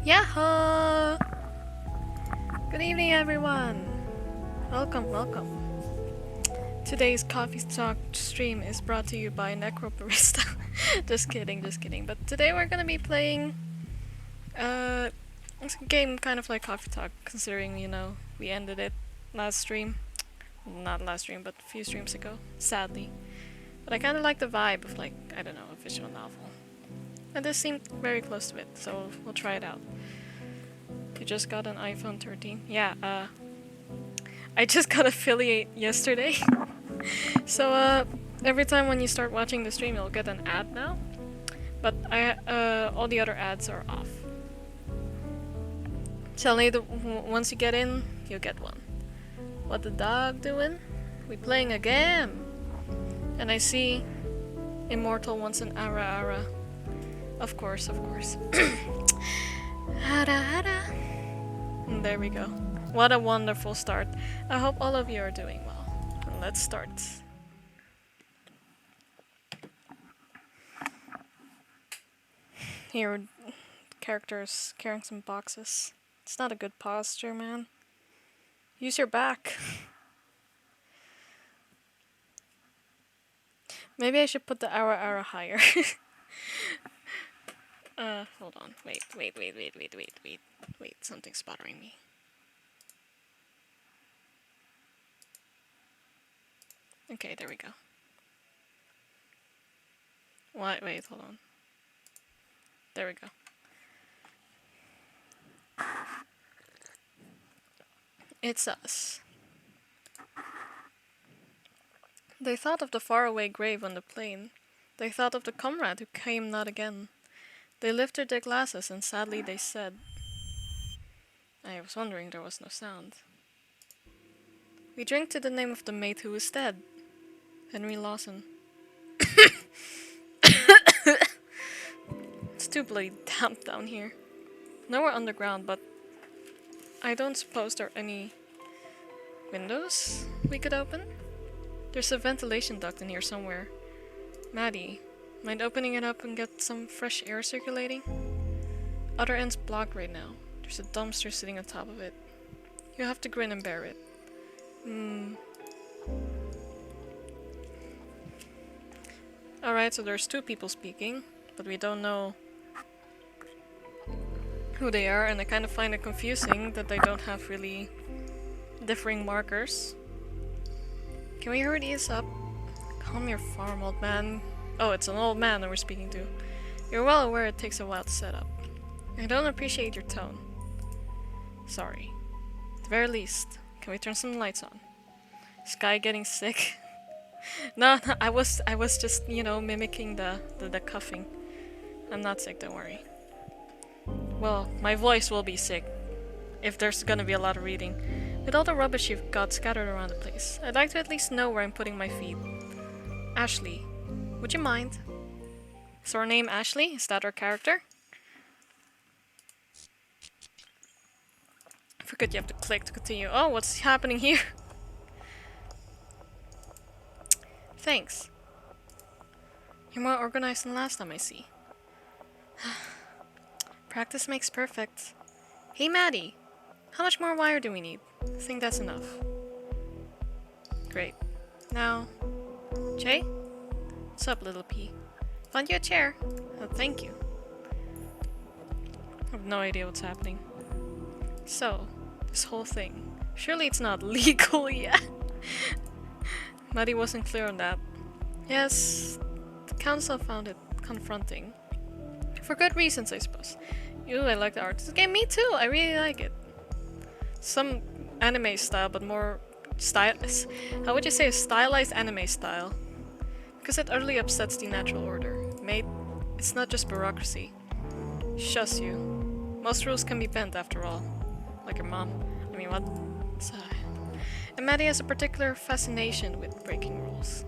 Yahoo! Good evening, everyone. Welcome, welcome. Today's coffee talk stream is brought to you by Necrobarista. Just kidding, just kidding. But today we're gonna be playing it's a game kind of like coffee talk, considering we ended it last stream. Not last stream, but a few streams ago. Sadly, but I kind of like the vibe of I don't know, a visual novel. And this seemed very close to it, so we'll try it out. You just got an iPhone 13? Yeah, I just got affiliate yesterday. So, every time when you start watching the stream, you'll get an ad now. But all the other ads are off. So once you get in, you'll get one. What the dog doing? We playing a game! And I see Immortal wants an ara. Of course. Hada. And there we go. What a wonderful start. I hope all of you are doing well. And let's start. Here, characters carrying some boxes. It's not a good posture, man. Use your back. Maybe I should put the ara higher. Hold on. Wait. Something's bothering me. Okay, there we go. Wait, hold on. There we go. It's us. They thought of the faraway grave on the plain. They thought of the comrade who came not again. They lifted their glasses and sadly they said... I was wondering there was no sound. We drink to the name of the mate who is dead. Henry Lawson. It's too bloody damp down here. Nowhere underground, but I don't suppose there are any windows we could open? There's a ventilation duct in here somewhere. Maddie, mind opening it up and get some fresh air circulating? Other end's blocked right now. There's a dumpster sitting on top of it. You have to grin and bear it. Alright, so there's two people speaking, but we don't know who they are, and I kind of find it confusing that they don't have really differing markers. Can we hurry this up? Calm your farm, old man. Oh, it's an old man that we're speaking to. You're well aware it takes a while to set up. I don't appreciate your tone. Sorry. At the very least, can we turn some lights on? Is Guy getting sick? No, I was just, mimicking the coughing. I'm not sick, don't worry. Well, my voice will be sick, if there's gonna be a lot of reading. With all the rubbish you've got scattered around the place, I'd like to at least know where I'm putting my feet. Ashley, would you mind? Is her name Ashley? Is that her character? I forgot you have to click to continue. Oh, what's happening here? Thanks. You're more organized than last time, I see. Practice makes perfect. Hey Maddie, how much more wire do we need? I think that's enough. Great. Now, Jay? What's up, little P? Found you a chair. Oh, thank you. I have no idea what's happening. So, this whole thing. Surely it's not legal yet. Maddie wasn't clear on that. Yes, the council found it confronting. For good reasons, I suppose. Ew, I like the art. This game, me too! I really like it. Some anime style, but more how would you say a stylized anime style? Because it utterly upsets the natural order. Mate, it's not just bureaucracy. Shush you. Most rules can be bent after all. Like your mom. I mean, what? And Maddie has a particular fascination with breaking rules.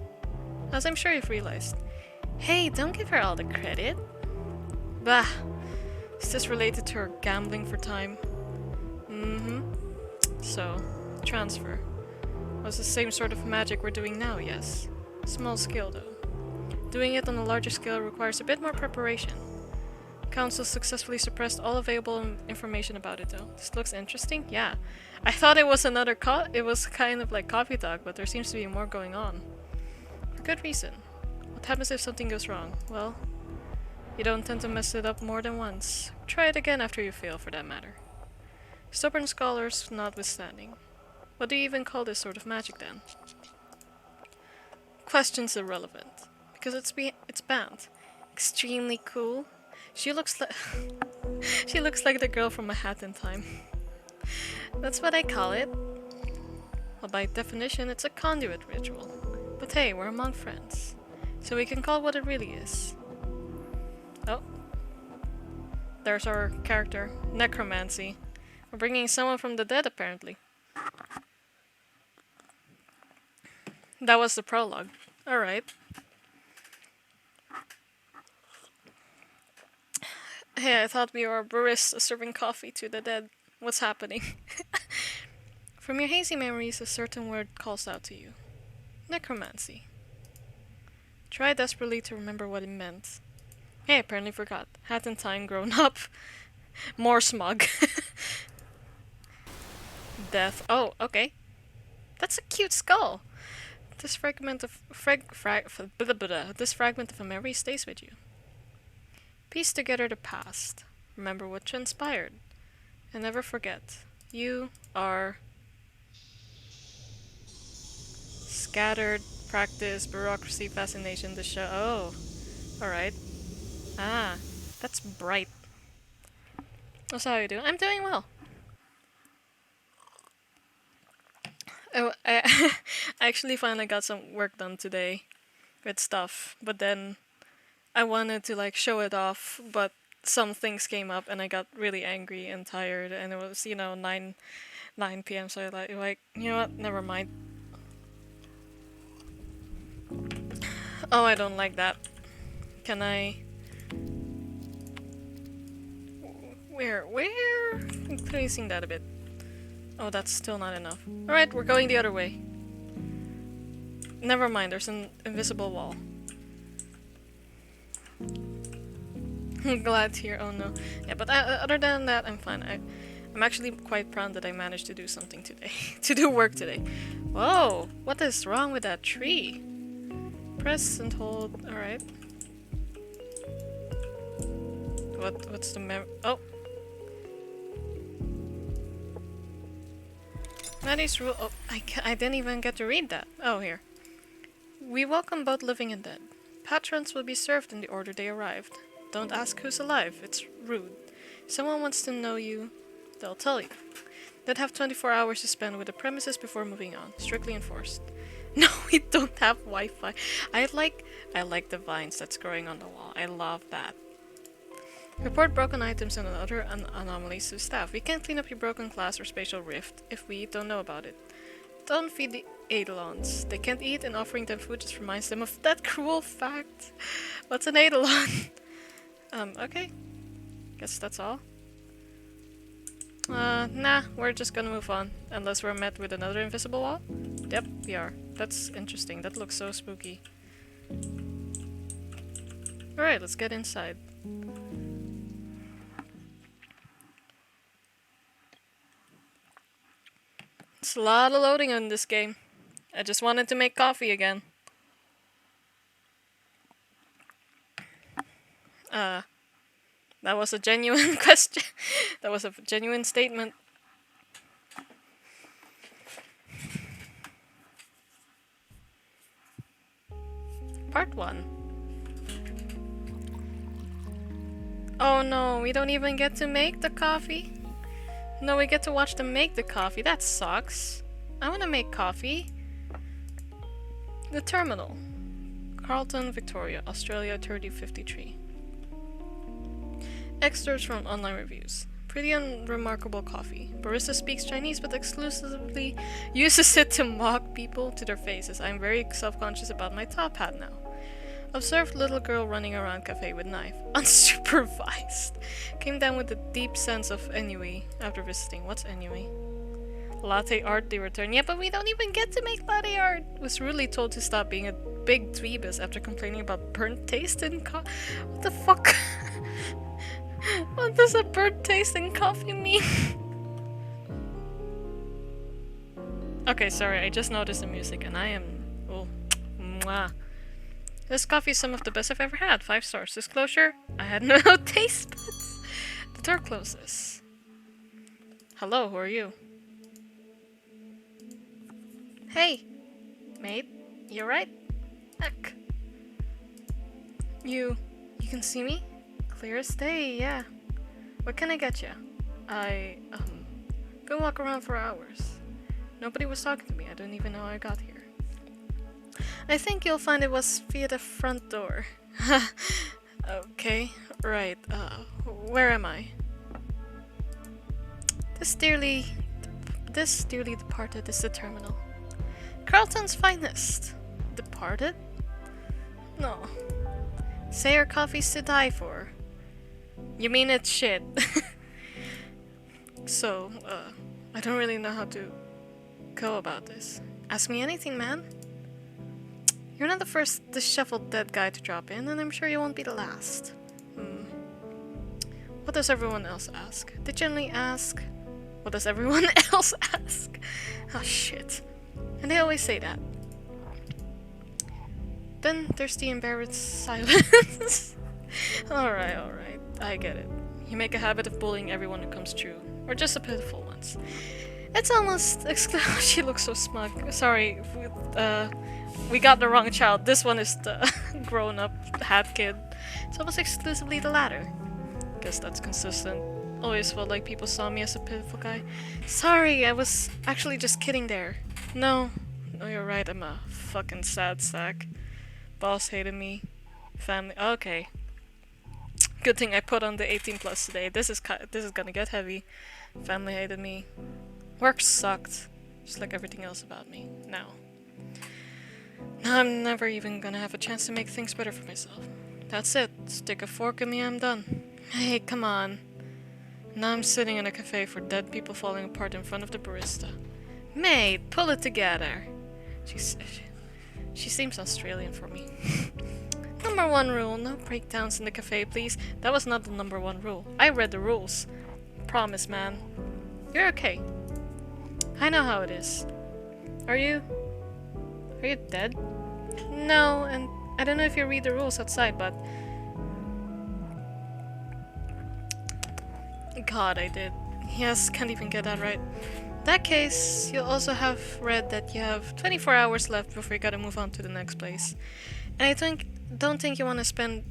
As I'm sure you've realized. Hey, don't give her all the credit. Bah! Is this related to her gambling for time? So, transfer. Was the same sort of magic we're doing now, yes. Small scale though. Doing it on a larger scale requires a bit more preparation. Council successfully suppressed all available information about it, though. This looks interesting? Yeah. I thought it was another it was kind of like coffee talk, but there seems to be more going on. For good reason. What happens if something goes wrong? Well, you don't tend to mess it up more than once. Try it again after you fail, for that matter. Stubborn scholars notwithstanding. What do you even call this sort of magic, then? Question's irrelevant. Because it's banned. Extremely cool. She looks like she looks like the girl from A Hat in Time. That's what I call it. Well, by definition, it's a conduit ritual. But hey, we're among friends. So we can call it what it really is. Oh. There's our character. Necromancy. We're bringing someone from the dead, apparently. That was the prologue. Alright. Hey, I thought we were baristas serving coffee to the dead. What's happening? From your hazy memories, a certain word calls out to you. Necromancy. Try desperately to remember what it meant. Hey, I apparently forgot. Hat in Time grown up. More smug. Death. Oh, okay. That's a cute skull. This fragment of this fragment of a memory stays with you. Piece together the past. Remember what transpired. And never forget. You are scattered, practice, bureaucracy, fascination, the show. Oh. Alright. Ah. That's bright. That's how you do. I'm doing well. Oh, I actually finally got some work done today with stuff, but then I wanted to like show it off, but some things came up and I got really angry and tired, and it was 9 p.m. So I like you know what, never mind. Oh, I don't like that. Can I? Where? Increasing that a bit. Oh, that's still not enough. Alright, we're going the other way. Never mind, there's an invisible wall. I'm glad to hear. Oh no. Yeah, but other than that, I'm fine. I'm actually quite proud that I managed to do something today. To do work today. Whoa! What is wrong with that tree? Press and hold. Alright. What's the oh! Maddie's rule. Oh, I didn't even get to read that. Oh, here. We welcome both living and dead. Patrons will be served in the order they arrived. Don't ask who's alive, it's rude. Someone wants to know you, they'll tell you. They'd have 24 hours to spend with the premises before moving on. Strictly enforced. No, we don't have Wi-Fi. I like the vines that's growing on the wall. I love that. Report broken items and other anomalies to staff. We can't clean up your broken glass or spatial rift if we don't know about it. Don't feed the Eidolons. They can't eat, and offering them food just reminds them of that cruel fact. What's an Eidolon? Okay. Guess that's all. Nah, we're just gonna move on. Unless we're met with another invisible wall? Yep, we are. That's interesting. That looks so spooky. Alright, let's get inside. It's a lot of loading on this game. I just wanted to make coffee again. That was a genuine question. That was a genuine statement. Part 1. Oh no, we don't even get to make the coffee? No, we get to watch them make the coffee. That sucks. I want to make coffee. The Terminal. Carlton, Victoria, Australia 3053. Excerpts from online reviews. Pretty unremarkable coffee. Barista speaks Chinese but exclusively uses it to mock people to their faces. I'm very self-conscious about my top hat now. Observed little girl running around cafe with knife. Unsupervised. Came down with a deep sense of ennui after visiting. What's ennui? Latte art, they return. Yeah, but we don't even get to make latte art. Was rudely told to stop being a big dweebus after complaining about burnt taste in What the fuck? What does a burnt taste in coffee mean? Okay, sorry, I just noticed the music and I am... Oh, mwah. This coffee is some of the best I've ever had. 5 stars. Disclosure, I had no taste buds. The door closes. Hello, who are you? Hey, mate. You alright? Heck. You can see me? Clear as day, yeah. What can I get you? Been walking around for hours. Nobody was talking to me. I don't even know how I got here. I think you'll find it was via the front door. Okay, right. Where am I? This dearly departed is the terminal. Carlton's finest. Departed? No. Say our coffee's to die for. You mean it's shit? So, I don't really know how to go about this. Ask me anything, man. You're not the first disheveled dead guy to drop in, and I'm sure you won't be the last. What does everyone else ask? They generally ask... What does everyone else ask? Oh, shit. And they always say that. Then there's the embarrassed silence. Alright, I get it. You make a habit of bullying everyone who comes true. Or just the pitiful ones. It's almost... She looks so smug. Sorry, we got the wrong child. This one is the grown-up hat kid. It's almost exclusively the latter. Guess that's consistent. Always felt like people saw me as a pitiful guy. Sorry, I was actually just kidding there. No, you're right, I'm a fucking sad sack. Boss hated me. Family... Okay. Good thing I put on the 18 plus today. This is gonna get heavy. Family hated me. Work sucked. Just like everything else about me. Now I'm never even gonna have a chance to make things better for myself. That's it. Stick a fork in me, I'm done. Hey, come on. Now I'm sitting in a cafe for dead people falling apart in front of the barista. Mate, pull it together. She seems Australian for me. Number 1 rule, no breakdowns in the cafe, please. That was not the number 1 rule. I read the rules. Promise, man. You're okay. I know how it is. Are you dead? No, and I don't know if you read the rules outside, but... God, I did. Yes, can't even get that right. In that case, you'll also have read that you have 24 hours left before you gotta move on to the next place. And I don't think you want to spend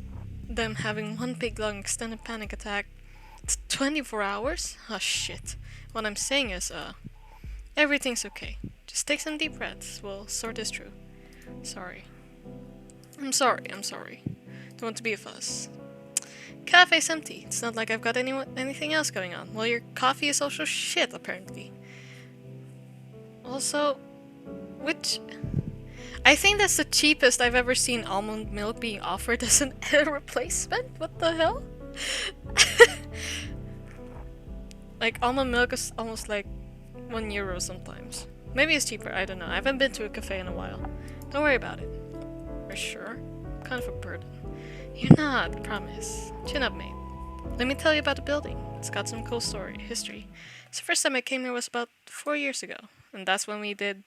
them having one big long extended panic attack. It's 24 hours? Oh shit. What I'm saying is, everything's okay. Just take some deep breaths. We'll sort this through. Sorry. I'm sorry. Don't want to be a fuss. Cafe's empty. It's not like I've got anything else going on. Well, your coffee is also shit, apparently. Also, I think that's the cheapest I've ever seen almond milk being offered as a replacement. What the hell? Like, almond milk is almost like €1 sometimes. Maybe it's cheaper, I don't know. I haven't been to a cafe in a while. Don't worry about it. You're sure? Kind of a burden. You're not, promise. Chin up, mate. Let me tell you about the building. It's got some cool history. So the first time I came here was about 4 years ago. And that's when we did...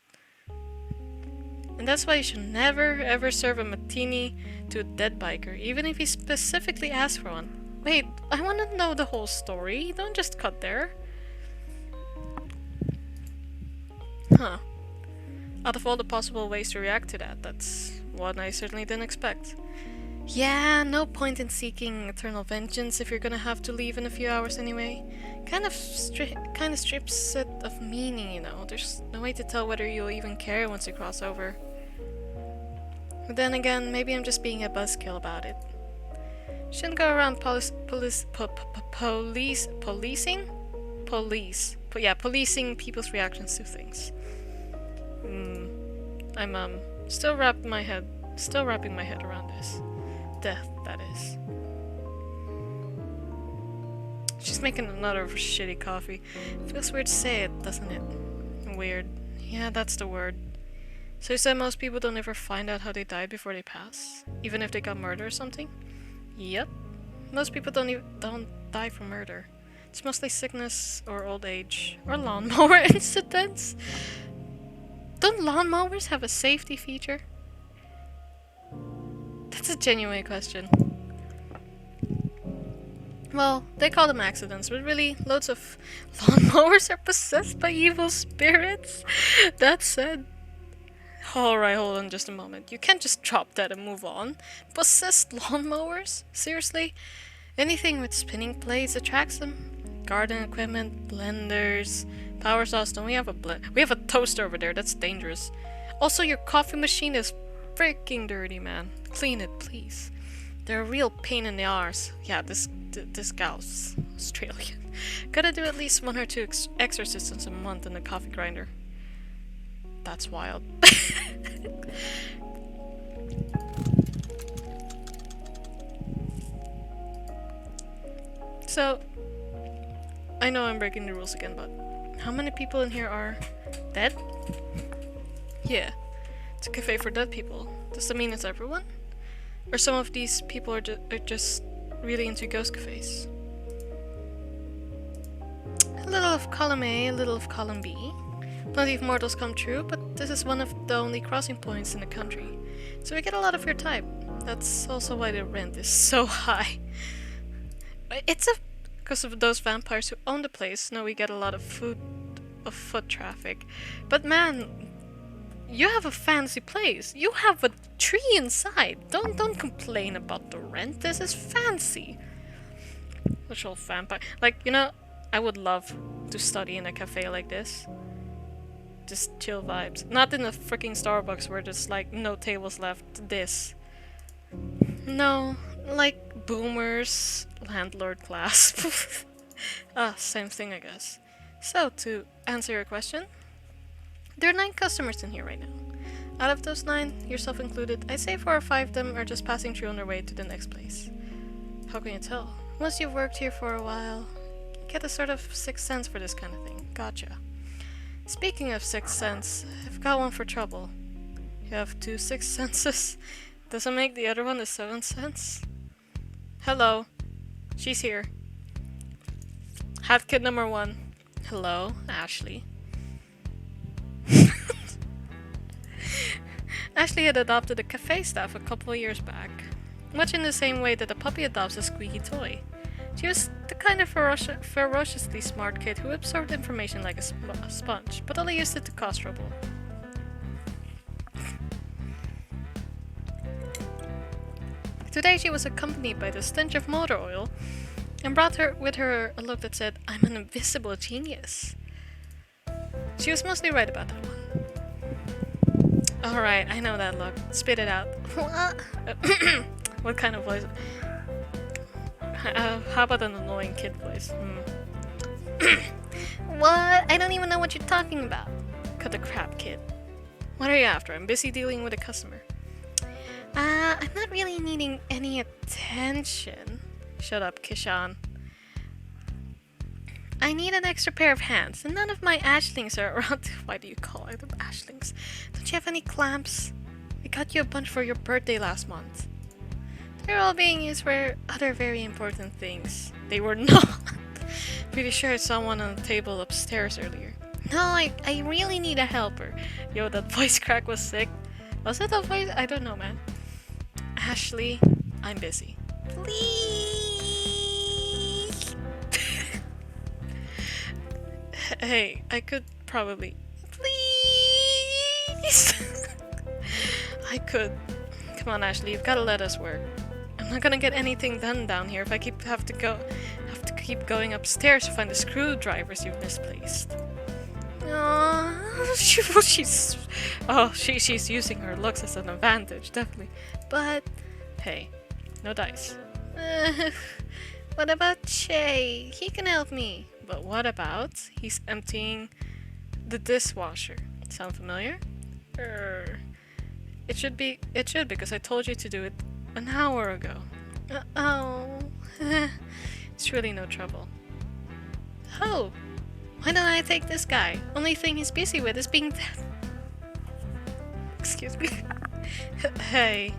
And that's why you should never ever serve a martini to a dead biker, even if he specifically asks for one. Wait, I want to know the whole story. Don't just cut there. Huh. Out of all the possible ways to react to that, that's one I certainly didn't expect. Yeah, no point in seeking eternal vengeance if you're gonna have to leave in a few hours anyway. Kind of strips it of meaning, you know. There's no way to tell whether you'll even care once you cross over. But then again, maybe I'm just being a buzzkill about it. Shouldn't go around policing people's reactions to things. I'm still wrapping my head around this. Death, that is. She's making another shitty coffee. Feels weird to say it, doesn't it? Weird. Yeah, that's the word. So you said most people don't ever find out how they died before they pass? Even if they got murdered or something? Yep. Most people don't die from murder. It's mostly sickness or old age or lawnmower incidents. Don't lawnmowers have a safety feature? That's a genuine question. Well, they call them accidents, but really, loads of lawnmowers are possessed by evil spirits. That said, alright, hold on just a moment. You can't just drop that and move on. Possessed lawnmowers? Seriously? Anything with spinning blades attracts them? Garden equipment, blenders, power saws. Don't we have we have a toaster over there, that's dangerous. Also, your coffee machine is freaking dirty, man. Clean it, please. They're a real pain in the arse. Yeah, this gal's Australian. Gotta do at least 1 or 2 exorcisms a month in the coffee grinder. That's wild. So, I know I'm breaking the rules again, but how many people in here are dead? Yeah, it's a cafe for dead people. Does that mean it's everyone? Or some of these people are just really into ghost cafes? A little of column A, a little of column B. Plenty of mortals come true, but this is one of the only crossing points in the country. So we get a lot of your type. That's also why the rent is so high. It's because of those vampires who own the place. Now we get a lot of foot traffic. But man, you have a fancy place. You have a tree inside. Don't complain about the rent. This is fancy. Such old vampire. Like, you know, I would love to study in a cafe like this. Just chill vibes. Not in a freaking Starbucks where there's like no tables left. This. No, like boomers, landlord class. Same thing I guess. So, to answer your question, there are 9 customers in here right now. Out of those 9, yourself included, I'd say 4 or 5 of them are just passing through on their way to the next place. How can you tell? Once you've worked here for a while, you get a sort of sixth sense for this kind of thing. Gotcha. Speaking of sixth sense, I've got one for trouble. You have 2 sixth senses? Doesn't make the other one a 7th sense? Hello. She's here. Hat kid number 1. Hello, Ashley. Ashley had adopted a cafe staff a couple of years back, much in the same way that a puppy adopts a squeaky toy. She was the kind of ferociously smart kid who absorbed information like a sponge, but only used it to cause trouble. Today she was accompanied by the stench of motor oil, and brought with her a look that said, "I'm an invisible genius." She was mostly right about that one. Alright, I know that look. Spit it out. What kind of voice? How about an annoying kid voice? What? I don't even know what you're talking about. Cut the crap, kid. What are you after? I'm busy dealing with a customer. I'm not really needing any attention. Shut up, Kishan. I need an extra pair of hands, and none of my ashlings are around. Why do you call them ashlings? Don't you have any clamps? We got you a bunch for your birthday last month. They're all being used for other very important things. They were not. Pretty sure I saw one on the table upstairs earlier. No, I really need a helper. Yo, that voice crack was sick. Was it a voice? I don't know, man. Ashley, I'm busy. Please. Hey, I could probably... Please. I could. Come on, Ashley, you've got to let us work. I'm not gonna get anything done down here if I have to keep going upstairs to find the screwdrivers you've misplaced. She's using her looks as an advantage, definitely. But hey, no dice. What about Che? He can help me. But what about he's emptying the dishwasher? Sound familiar? It should because I told you to do it an hour ago. Oh. It's really no trouble. Oh, Why don't I take this guy? Only thing he's busy with is being dead. Excuse me. Hey,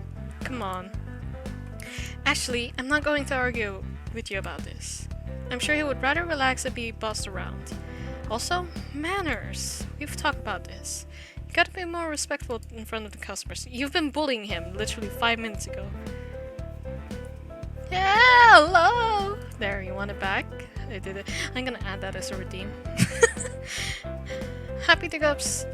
come on. Actually, I'm not going to argue with you about this. I'm sure he would rather relax and be bossed around. Also, manners. We've talked about this. You gotta be more respectful in front of the customers. You've been bullying him literally 5 minutes ago. Yeah, hello! There, you want it back? I did it. I'm gonna add that as a redeem.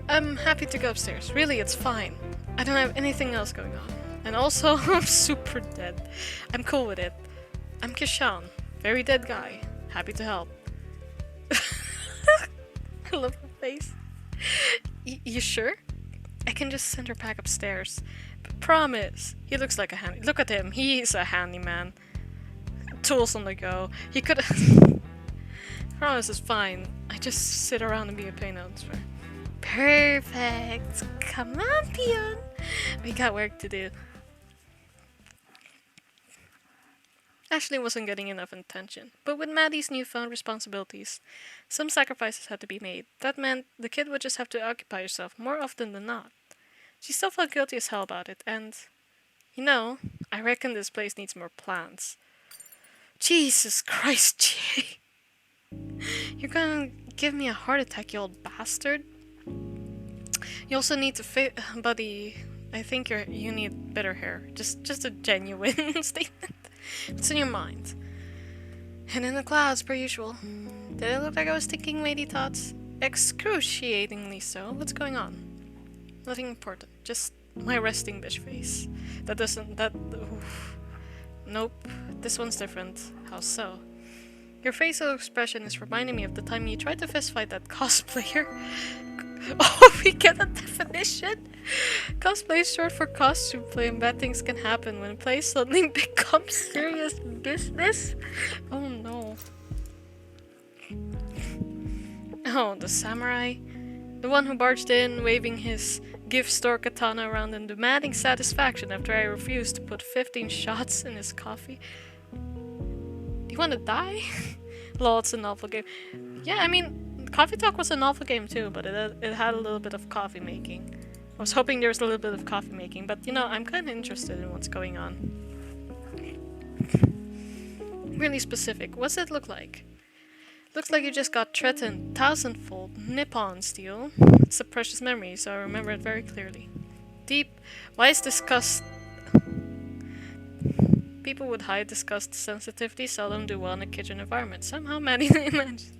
I'm happy to go upstairs. Really, it's fine. I don't have anything else going on. And also, I'm super dead. I'm cool with it. I'm Kishan. Very dead guy. Happy to help. I love her face. You sure? I can just send her back upstairs. But promise. He looks like a handy. Look at him. He's a handyman. Tools on the go. He could. Promise is fine. I just sit around and be a pain elsewhere. Perfect. Come on, peon. We got work to do. Ashley wasn't getting enough attention, but with Maddie's newfound responsibilities, some sacrifices had to be made. That meant the kid would just have to occupy herself more often than not. She still felt guilty as hell about it, and, you know, I reckon this place needs more plants. Jesus Christ, Jay. You're gonna give me a heart attack, you old bastard. You also need to buddy, I think you need better hair. Just a genuine statement. What's in your mind? And in the clouds, per usual. Did it look like I was thinking weighty thoughts? Excruciatingly so. What's going on? Nothing important. Just my resting bitch face. Oof. Nope. This one's different. How so? Your facial expression is reminding me of the time you tried to fistfight that cosplayer. Oh, we get a definition? Cosplay is short for costume play, and bad things can happen when play suddenly becomes serious business. Oh no. Oh, the samurai. The one who barged in, waving his gift store katana around and demanding satisfaction after I refused to put 15 shots in his coffee. Do you want to die? Lol, it's a novel game. Yeah, I mean, Coffee Talk was a novel game too, but it had a little bit of coffee making. I was hoping there was a little bit of coffee making, but you know, I'm kind of interested in what's going on. Really specific. What's it look like? Looks like you just got threatened thousandfold Nippon steel. It's a precious memory, so I remember it very clearly. Deep, wise disgust. People would hide disgust sensitivity, seldom do well in a kitchen environment. Somehow Maddie imagines.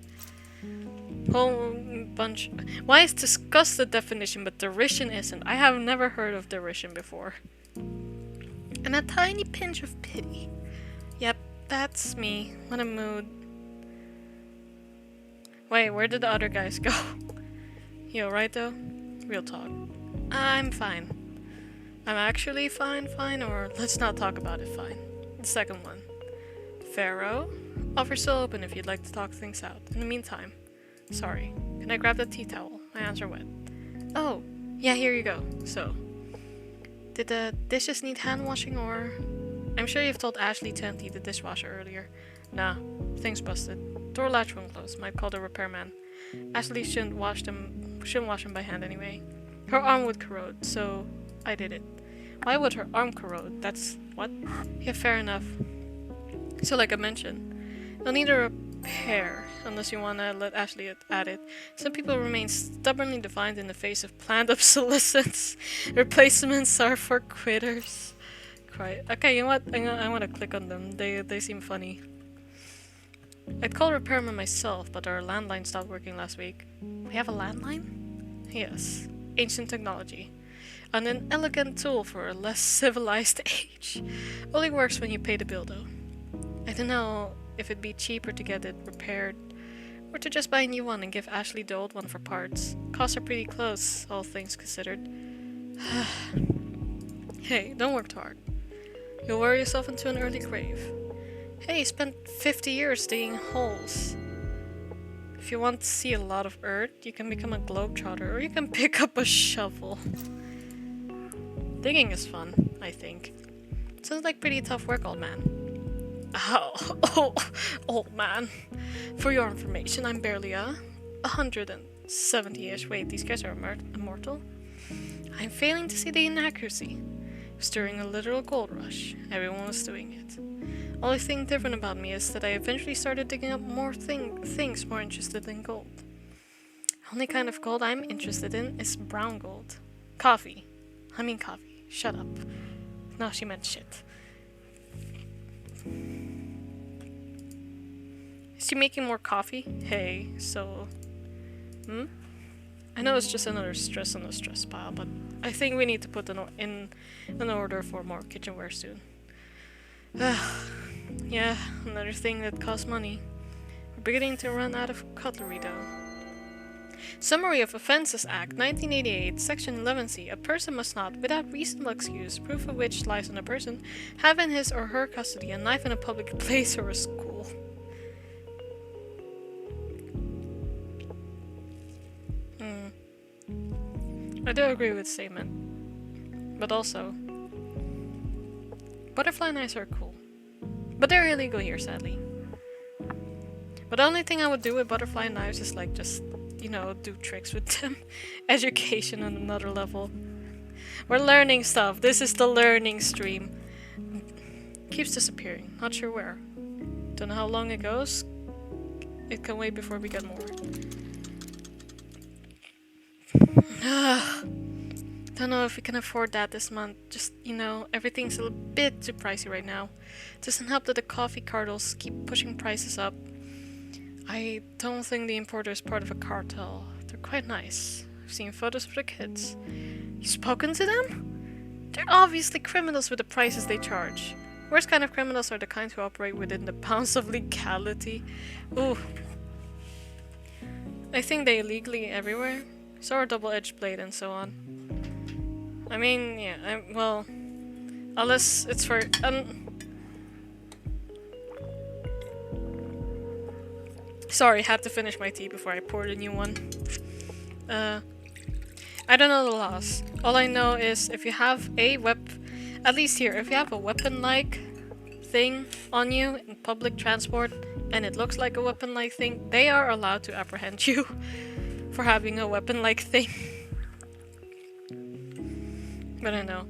Whole bunch. Why is disgust the definition, but derision isn't? I have never heard of derision before. And a tiny pinch of pity. Yep, that's me. What a mood. Wait, where did the other guys go? You alright though? Real talk. I'm fine. I'm actually fine, or let's not talk about it, fine. The second one. Pharaoh? Offer's still open if you'd like to talk things out. In the meantime. Sorry. Can I grab the tea towel? My hands are wet. Oh, yeah, here you go. So, did the dishes need hand washing or... I'm sure you've told Ashley to empty the dishwasher earlier. Nah, thing's busted. Door latch won't close. Might call the repairman. Ashley shouldn't wash them by hand anyway. Her arm would corrode, so I did it. Why would her arm corrode? That's... what? Yeah, fair enough. So like I mentioned, you'll need a repair, unless you want to let Ashley at it. Some people remain stubbornly defiant in the face of planned obsolescence. Replacements are for quitters. Cry. Okay, you know what? I want to click on them. They seem funny. I'd call repairman myself, but our landline stopped working last week. We have a landline? Yes. Ancient technology. An inelegant tool for a less civilized age. Only works when you pay the bill though. I don't know if it'd be cheaper to get it repaired, or to just buy a new one and give Ashley the old one for parts. Costs are pretty close, all things considered. Hey, don't work too hard. You'll wear yourself into an early grave. Hey, you spent 50 years digging holes. If you want to see a lot of earth, you can become a globetrotter, or you can pick up a shovel. Digging is fun, I think. Sounds like pretty tough work, old man. Oh, old man. For your information, I'm barely a 170-ish. Wait, these guys are immortal? I'm failing to see the inaccuracy. It was during a literal gold rush. Everyone was doing it. Only thing different about me is that I eventually started digging up more things more interested in gold. Only kind of gold I'm interested in is brown gold. Coffee. I mean coffee. Shut up. No, she meant shit. Is she making more coffee? Hey, so... I know it's just another stress on the stress pile, but I think we need to put in an order for more kitchenware soon. Yeah, another thing that costs money. We're beginning to run out of cutlery though. Summary of Offences Act 1988, Section 11C. A person must not, without reasonable excuse, proof of which lies on a person, have in his or her custody a knife in a public place or a school. I do agree with the statement. But also, butterfly knives are cool. But they're illegal here, sadly. But the only thing I would do with butterfly knives is like just, you know, do tricks with them. Education on another level. We're learning stuff. This is the learning stream. Keeps disappearing. Not sure where. Don't know how long it goes. It can wait before we get more. Don't know if we can afford that this month. Just, you know, everything's a bit too pricey right now. Doesn't help that the coffee cartels keep pushing prices up. I don't think the importer is part of a cartel. They're quite nice. I've seen photos of the kids. You spoken to them? They're obviously criminals with the prices they charge. Worst kind of criminals are the kind who operate within the bounds of legality. Ooh. I think they illegally everywhere. Saw a double-edged blade and so on. I mean, yeah, well, unless it's for, sorry, had to finish my tea before I poured a new one. I don't know the laws. All I know is if you have a at least here, if you have a weapon-like thing on you in public transport, and it looks like a weapon-like thing, they are allowed to apprehend you for having a weapon-like thing. But I know.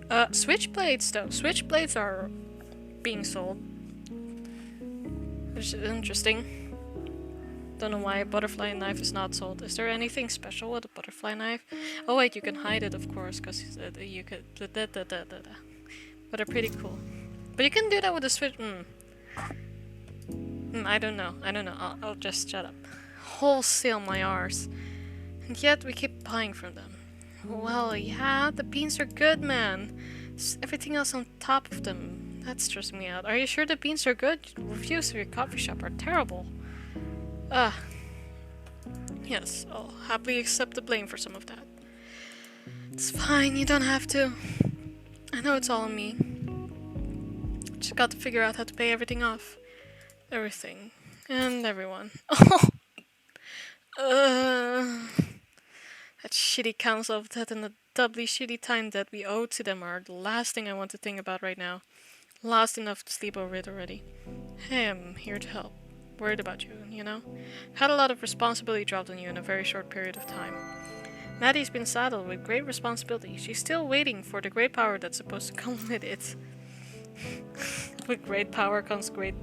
Switchblades though. Switchblades are being sold. Which is interesting. Don't know why a butterfly knife is not sold. Is there anything special with a butterfly knife? Oh wait, you can hide it of course, because you could... But they're pretty cool. But you can do that with a switch... I don't know. I'll just shut up. Wholesale my arse. And yet we keep buying from them. Well, yeah, the beans are good, man. Just everything else on top of them. That's stressing me out. Are you sure the beans are good? Reviews of your coffee shop are terrible. Yes, I'll happily accept the blame for some of that. It's fine, you don't have to. I know it's all on me. Just got to figure out how to pay everything off. Everything. And everyone. That shitty council of debt and the doubly shitty time that we owe to them are the last thing I want to think about right now. Lost enough to sleep over it already. Hey, I'm here to help. Worried about you, you know? Had a lot of responsibility dropped on you in a very short period of time. Maddie's been saddled with great responsibility. She's still waiting for the great power that's supposed to come with it. With great power comes great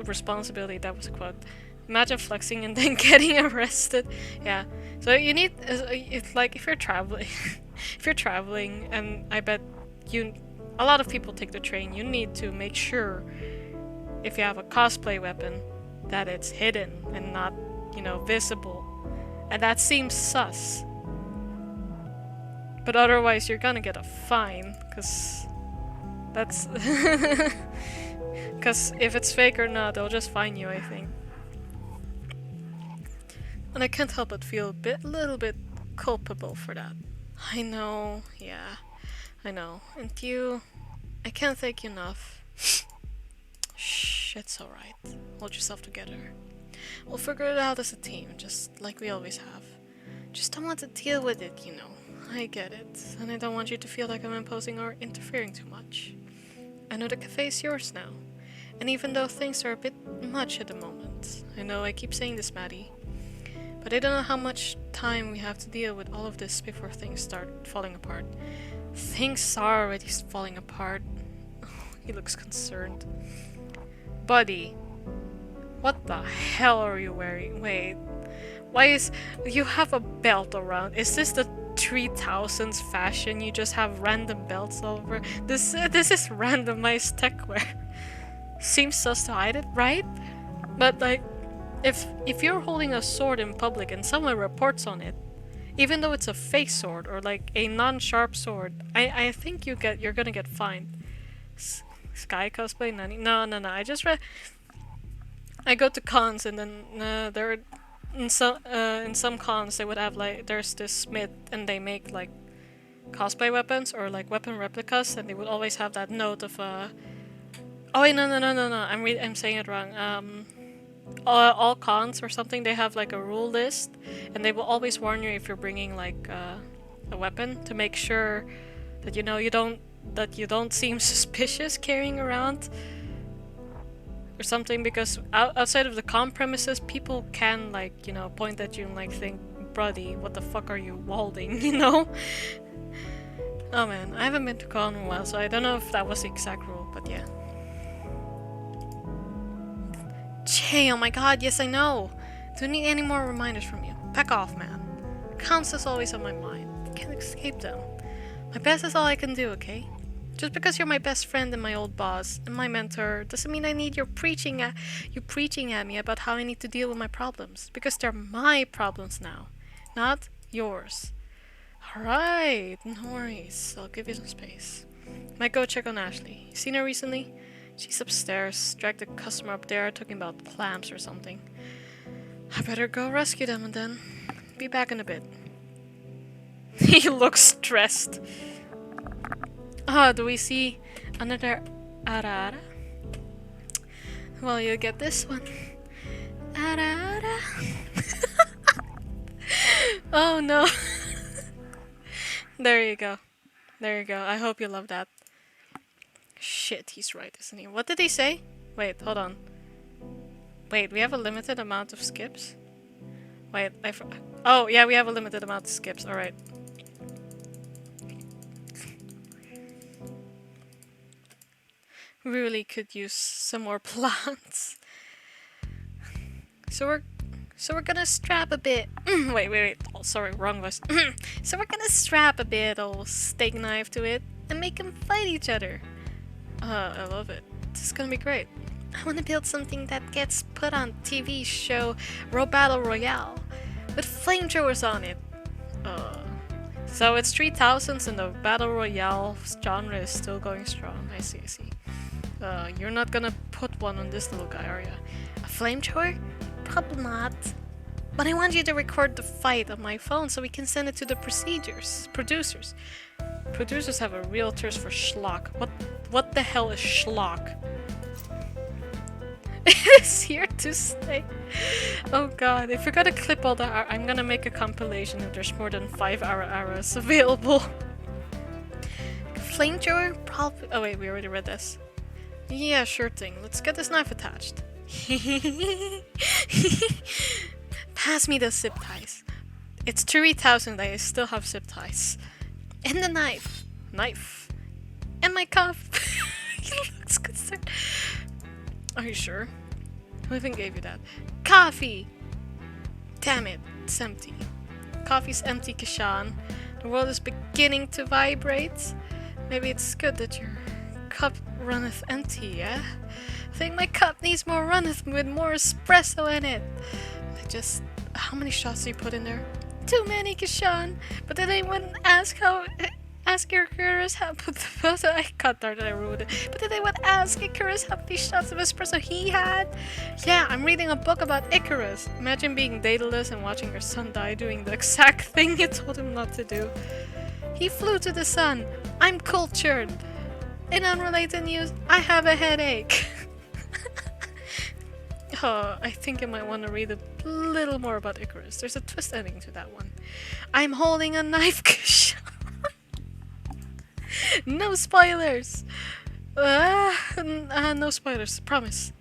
responsibility. That was a quote. Imagine flexing and then getting arrested. Yeah. So you need, it's like if you're traveling, and I bet a lot of people take the train, you need to make sure if you have a cosplay weapon that it's hidden and not, you know, visible. And that seems sus. But otherwise you're gonna get a fine, because that's... Because if it's fake or not, they'll just fine you, I think. And I can't help but feel a little bit culpable for that. I know, yeah, I know. And you, I can't thank you enough. Shh, it's alright. Hold yourself together. We'll figure it out as a team, just like we always have. Just don't want to deal with it, you know. I get it. And I don't want you to feel like I'm imposing or interfering too much. I know the cafe is yours now. And even though things are a bit much at the moment, I know I keep saying this, Maddie, but I don't know how much time we have to deal with all of this before things start falling apart. Things are already falling apart. He looks concerned. Buddy, what the hell are you wearing? Wait, why is... You have a belt around. Is this the 3000s fashion? You just have random belts all over? This is randomized tech wear. Seems sus to hide it, right? But like, if you're holding a sword in public and someone reports on it, even though it's a fake sword or like a non-sharp sword, I think you're gonna get fined. Sky cosplay, Nani? No. I go to cons and then there in some cons they would have like there's this smith and they make like cosplay weapons or like weapon replicas and they would always have that note of oh wait, no. I'm saying it wrong. All cons or something, they have like a rule list and they will always warn you if you're bringing like a weapon to make sure that you don't seem suspicious carrying around or something, because outside of the con premises people can like point at you and like think, brody, what the fuck are you holding, Oh man, I haven't been to con in a while, so I don't know if that was the exact rule, but yeah. Jay, oh my god, yes I know! Don't need any more reminders from you. Back off, man. Counts is always on my mind. Can't escape them. My best is all I can do, okay? Just because you're my best friend and my old boss and my mentor doesn't mean I need you preaching at me about how I need to deal with my problems. Because they're my problems now, not yours. Alright, no worries. I'll give you some space. Might go check on Ashley. You seen her recently? She's upstairs. Dragged a customer up there talking about clamps or something. I better go rescue them and then be back in a bit. He looks stressed. Ah, do we see another Arara? Well, you get this one. Arara. Oh no. There you go. There you go. I hope you love that. Shit, he's right, isn't he? What did he say? Wait, hold on. Wait, we have a limited amount of skips? Wait, oh, yeah, we have a limited amount of skips. Alright. Really could use some more plants. So we're gonna strap a bit. Wait. Oh, sorry, wrong voice. So we're gonna strap a bit old steak knife to it and make them fight each other. I love it. This is gonna be great. I want to build something that gets put on TV show Battle Royale with flamethrowers on it. So it's 3000s and the Battle Royale genre is still going strong. I see. You're not gonna put one on this little guy, are you? A flamethrower? Probably not. But I want you to record the fight on my phone so we can send it to the producers. Producers have a real thirst for schlock. What the hell is schlock? It's here to stay. Oh god, if you're gonna clip all the I'm gonna make a compilation if there's more than 5 arrows available. Flamethrower? Probably. Oh wait, we already read this. Yeah, sure thing. Let's get this knife attached. Pass me those zip ties. It's 3000 I still have zip ties. And the knife. And my cuff. He looks concerned. Are you sure? Who even gave you that? Coffee! Damn it, it's empty. Coffee's empty, Kishan. The world is beginning to vibrate. Maybe it's good that your cup runneth empty, yeah? I think my cup needs more runneth with more espresso in it. How many shots do you put in there? Too many, Kishan. But then I wouldn't ask Icarus how I cut that I ruined it. But then I would ask Icarus how many shots of espresso he had. Yeah, I'm reading a book about Icarus. Imagine being dataless and watching your son die doing the exact thing you told him not to do. He flew to the sun. I'm cultured. In unrelated news, I have a headache. Oh, I think I might want to read a little more about Icarus. There's a twist ending to that one. I'm holding a knife cushion. No spoilers! No spoilers, promise.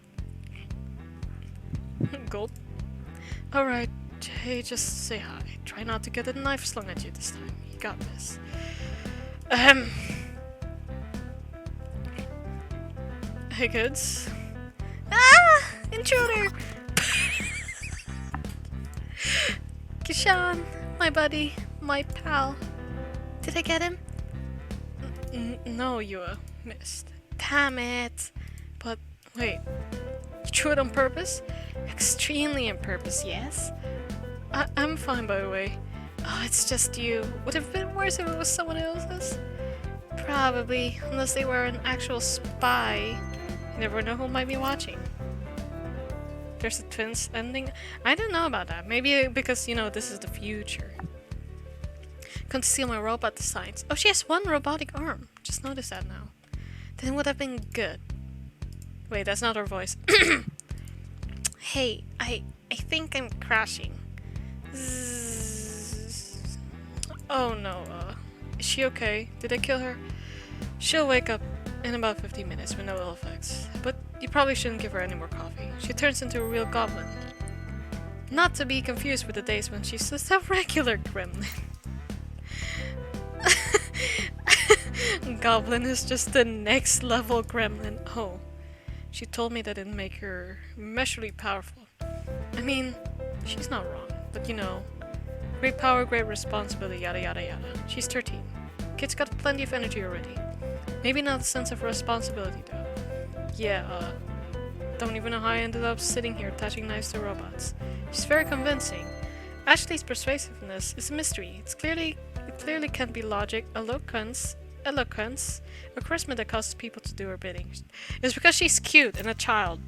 Gulp. Alright, hey, just say hi. Try not to get a knife slung at you this time. You got this. Hey, kids. Ah! Intruder! Kishan, my buddy, my pal. Did I get him? No, you missed. Damn it. But, wait. You threw it on purpose? Extremely on purpose, yes? I'm fine, by the way. Oh, it's just you. Would have been worse if it was someone else's? Probably, unless they were an actual spy. You never know who might be watching. There's a twins ending. I don't know about that. Maybe because, you know, this is the future. Conceal my robot designs. Oh, she has one robotic arm. Just noticed that now. Then it would have been good. Wait, that's not her voice. Hey, I think I'm crashing. Zzz. Oh no, is she okay? Did I kill her? She'll wake up in about 15 minutes with no ill effects. But you probably shouldn't give her any more coffee. She turns into a real goblin. Not to be confused with the days when she's just a regular gremlin. Goblin is just the next level gremlin. Oh, she told me that didn't make her immeasurably powerful. I mean, she's not wrong, but you know, great power, great responsibility, yada yada yada. She's 13. Kid's got plenty of energy already. Maybe not the sense of responsibility though. Yeah, don't even know how I ended up sitting here attaching knives to robots. She's very convincing. Ashley's persuasiveness is a mystery. It clearly can't be logic, eloquence, or charisma that causes people to do her bidding. It's because she's cute and a child.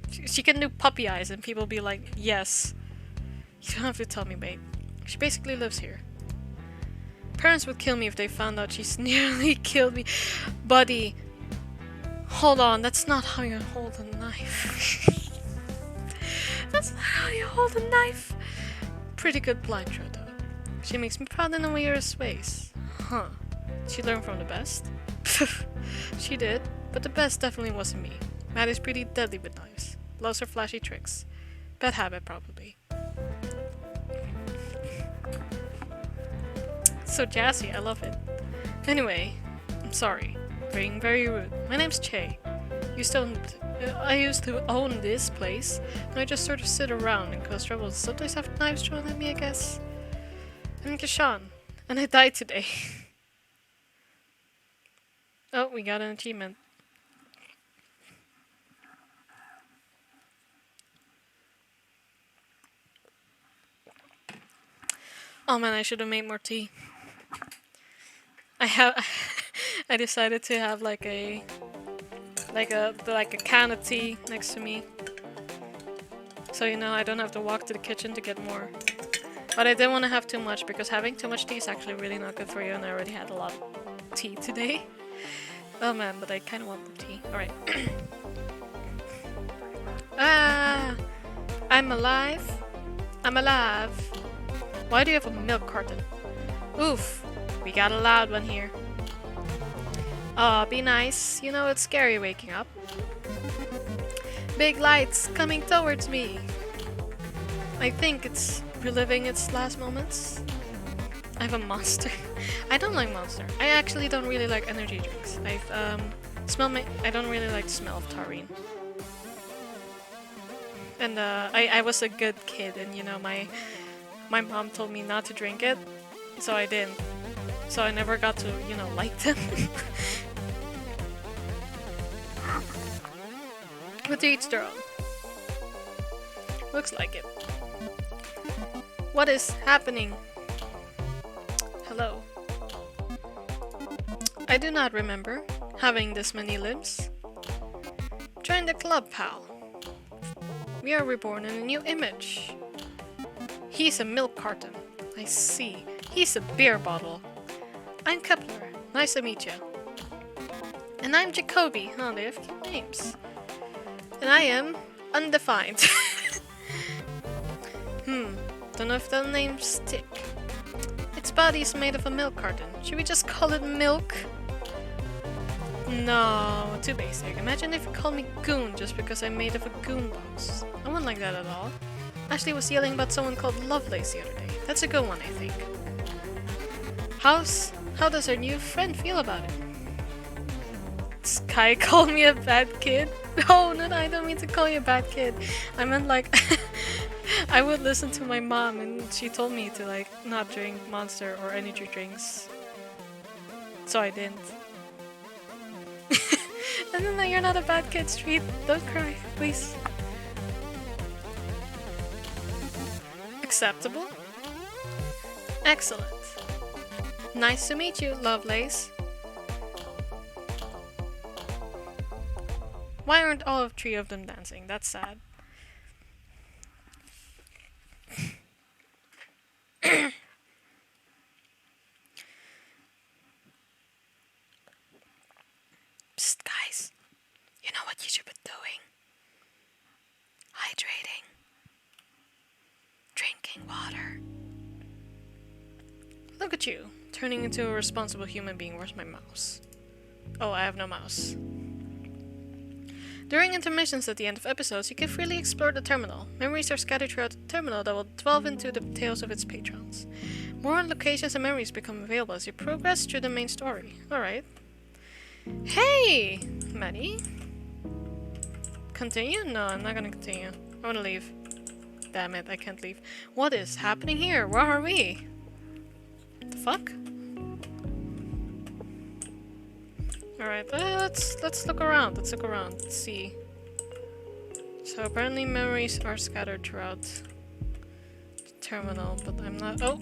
She can do puppy eyes and people be like, yes. You don't have to tell me, babe. She basically lives here. Parents would kill me if they found out she's nearly killed me. Buddy, hold on, that's not how you hold a knife. That's not how you hold a knife. Pretty good blind throw though. She makes me proud in the weirdest ways. Huh. She learned from the best? She did, but the best definitely wasn't me. Maddie's pretty deadly with knives. Loves her flashy tricks. Bad habit, probably. So jazzy, I love it. Anyway, I'm sorry. Being very rude. My name's Che. I used to own this place, and I just sort of sit around and cause trouble. Sometimes have knives thrown at me, I guess. I'm Kishan, and I died today. Oh, we got an achievement. Oh man, I should have made more tea. I decided to have like a can of tea next to me. So you know I don't have to walk to the kitchen to get more. But I didn't want to have too much because having too much tea is actually really not good for you, and I already had a lot of tea today. Oh man, but I kinda want more tea. Alright. Ah, I'm alive. I'm alive. Why do you have a milk carton? Oof, we got a loud one here. Aw, be nice. You know it's scary waking up. Big lights coming towards me. I think it's reliving its last moments. I have a monster. I don't like monster. I actually don't really like energy drinks. I don't really like the smell of taurine. And I was a good kid, and you know my mom told me not to drink it, so I didn't. So I never got to, you know, like them. But to each their own. Looks like it. What is happening? Hello. I do not remember having this many limbs. Join the club, pal. We are reborn in a new image. He's a milk carton. I see. He's a beer bottle. I'm Kepler. Nice to meet you. And I'm Jacoby. Oh, they have cute names. And I am undefined. Don't know if the names stick. Its body is made of a milk carton. Should we just call it milk? No, too basic. Imagine if you called me Goon just because I'm made of a goon box. I wouldn't like that at all. Ashley was yelling about someone called Lovelace the other day. That's a good one, I think. How does our new friend feel about it? Sky called me a bad kid? Oh, no, I don't mean to call you a bad kid. I meant like, I would listen to my mom and she told me to like not drink Monster or energy drinks. So I didn't. No, you're not a bad kid, Street. Don't cry, please. Acceptable? Excellent. Nice to meet you, Lovelace. Why aren't all three of them dancing? That's sad. Psst, guys. You know what you should be doing? Hydrating. Drinking water. Look at you, turning into a responsible human being. Where's my mouse? Oh, I have no mouse. During intermissions at the end of episodes, you can freely explore the terminal. Memories are scattered throughout the terminal that will delve into the tales of its patrons. More locations and memories become available as you progress through the main story. Alright. Hey! Maddie? Continue? No, I'm not gonna continue. I wanna leave. Damn it, I can't leave. What is happening here? Where are we? The fuck? Alright, let's look around. Let's look around. Let's see. So apparently memories are scattered throughout the terminal, but I'm not. Oh!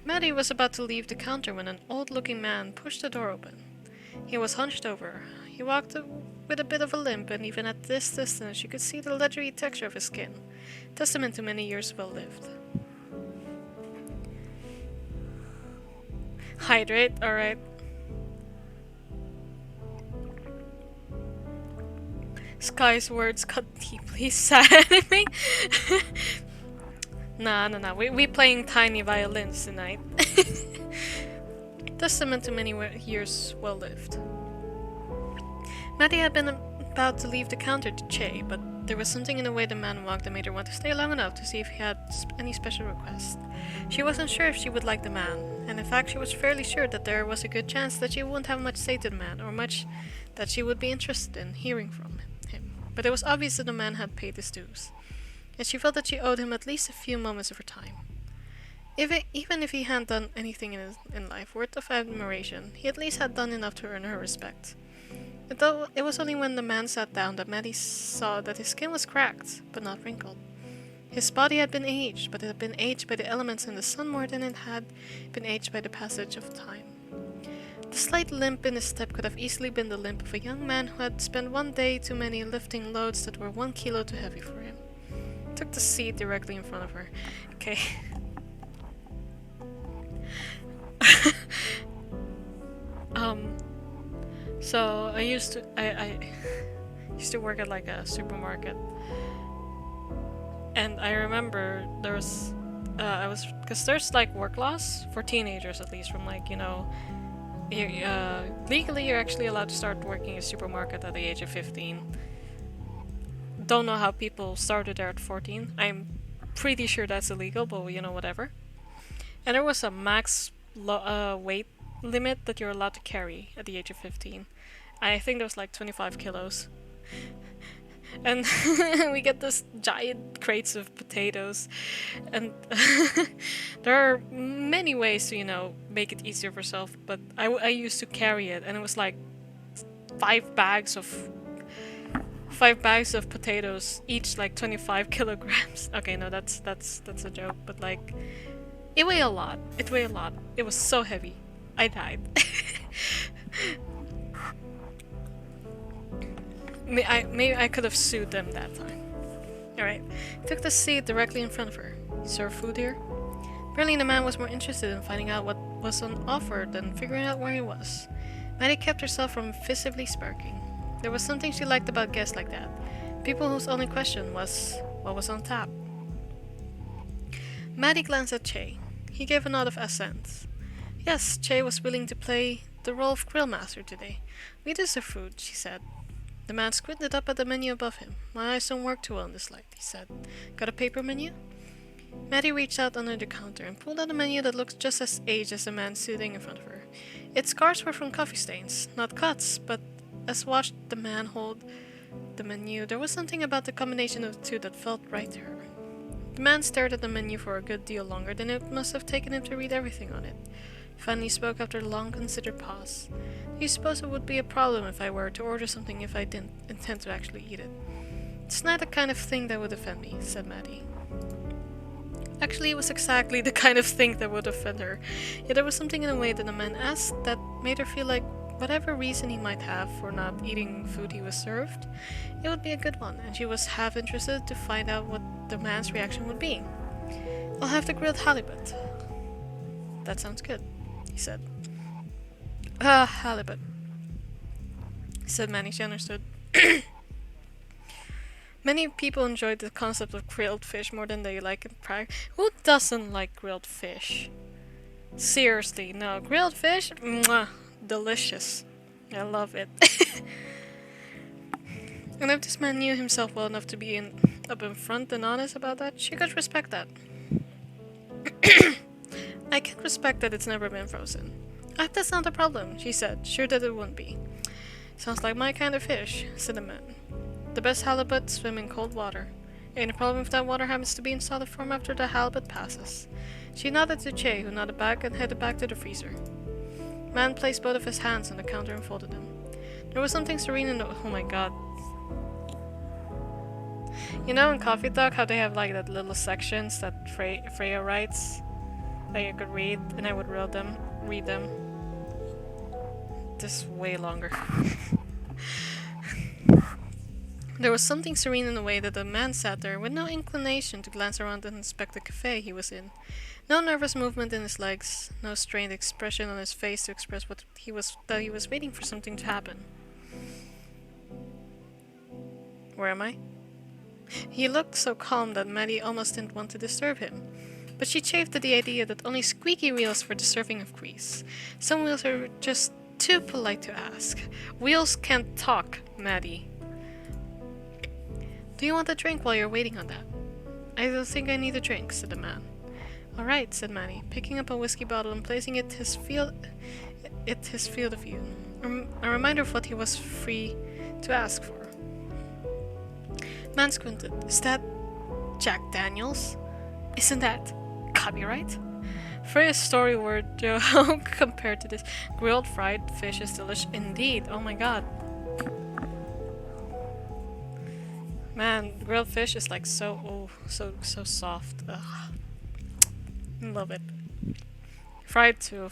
Maddie was about to leave the counter when an old-looking man pushed the door open. He was hunched over. He walked with a bit of a limp, and even at this distance you could see the leathery texture of his skin, testament to many years well lived. Hydrate, alright. Sky's words cut deeply saddening. Nah. We playing tiny violins tonight. Testament to many years well lived. Maddie had been about to leave the counter to Che, but there was something in the way the man walked that made her want to stay long enough to see if he had any special requests. She wasn't sure if she would like the man, and in fact she was fairly sure that there was a good chance that she wouldn't have much to say to the man, or much that she would be interested in hearing from him. But it was obvious that the man had paid his dues, and she felt that she owed him at least a few moments of her time. Even if he hadn't done anything in life worth of admiration, he at least had done enough to earn her respect. Though it was only when the man sat down that Maddie saw that his skin was cracked, but not wrinkled. His body had been aged, but it had been aged by the elements in the sun more than it had been aged by the passage of time. The slight limp in his step could have easily been the limp of a young man who had spent one day too many lifting loads that were 1 kilo too heavy for him. Took the seat directly in front of her. Okay. So I used to work at like a supermarket, and I remember there was because there's like work laws for teenagers, at least, from like, you know, legally you're actually allowed to start working in a supermarket at the age of 15. Don't know how people started there at 14. I'm pretty sure that's illegal, but you know, whatever. And there was a max weight limit that you're allowed to carry at the age of 15. I think there was like 25 kilos. And we get this giant crates of potatoes, and there are many ways to, you know, make it easier for yourself, but I used to carry it, and it was like 5 bags of potatoes, each like 25 kilograms. Okay, no, that's a joke, but like it weighed a lot. It was so heavy. I died. Maybe I could have sued them that time. Alright. He took the seat directly in front of her. You serve food here? Apparently the man was more interested in finding out what was on offer than figuring out where he was. Maddie kept herself from visibly sparking. There was something she liked about guests like that. People whose only question was what was on tap. Maddie glanced at Che. He gave a nod of assent. Yes, Che was willing to play the role of grill master today. We deserve food, she said. The man squinted up at the menu above him. My eyes don't work too well in this light, he said. Got a paper menu? Maddie reached out under the counter and pulled out a menu that looked just as aged as the man sitting in front of her. Its scars were from coffee stains, not cuts, but as watched the man hold the menu, there was something about the combination of the two that felt right to her. The man stared at the menu for a good deal longer than it must have taken him to read everything on it. He finally spoke after a long considered pause. Do you suppose it would be a problem if I were to order something if I didn't intend to actually eat it? It's not the kind of thing that would offend me, said Maddie. Actually, it was exactly the kind of thing that would offend her. Yet there was something in the way that the man asked that made her feel like whatever reason he might have for not eating food he was served, it would be a good one, and she was half interested to find out what the man's reaction would be. I'll have the grilled halibut. That sounds good, he said. Halibut, said Manny. She understood. Many people enjoyed the concept of grilled fish more than they like in Prague. Who doesn't like grilled fish? Seriously, no. Grilled fish? Mwah, delicious. I love it. And if this man knew himself well enough to be up in front and honest about that, she could respect that. I can respect that it's never been frozen. That's not a problem, she said, sure that it wouldn't be. Sounds like my kind of fish, said the man. The best halibut swim in cold water. Ain't a problem if that water happens to be in solid form after the halibut passes. She nodded to Che, who nodded back and headed back to the freezer. Man placed both of his hands on the counter and folded them. There was something serene in the— oh my god. You know in Coffee Talk how they have like that little sections that Freya writes that you could read, and I would read them. This is way longer. There was something serene in the way that the man sat there, with no inclination to glance around and inspect the cafe he was in. No nervous movement in his legs, no strained expression on his face to express that he was waiting for something to happen. Where am I? He looked so calm that Maddie almost didn't want to disturb him. But she chafed at the idea that only squeaky wheels were deserving of grease. Some wheels are just too polite to ask. Wheels can't talk, Maddie. Do you want a drink while you're waiting on that? I don't think I need a drink, said the man. Alright, said Manny, picking up a whiskey bottle and placing it his field of view. A reminder of what he was free to ask for. Man squinted. Is that Jack Daniels? Isn't that copyright? Freya's story word joke compared to this. Grilled fried fish is delicious indeed. Oh my god. Man, grilled fish is like so soft. Ugh. Love it. Fried too.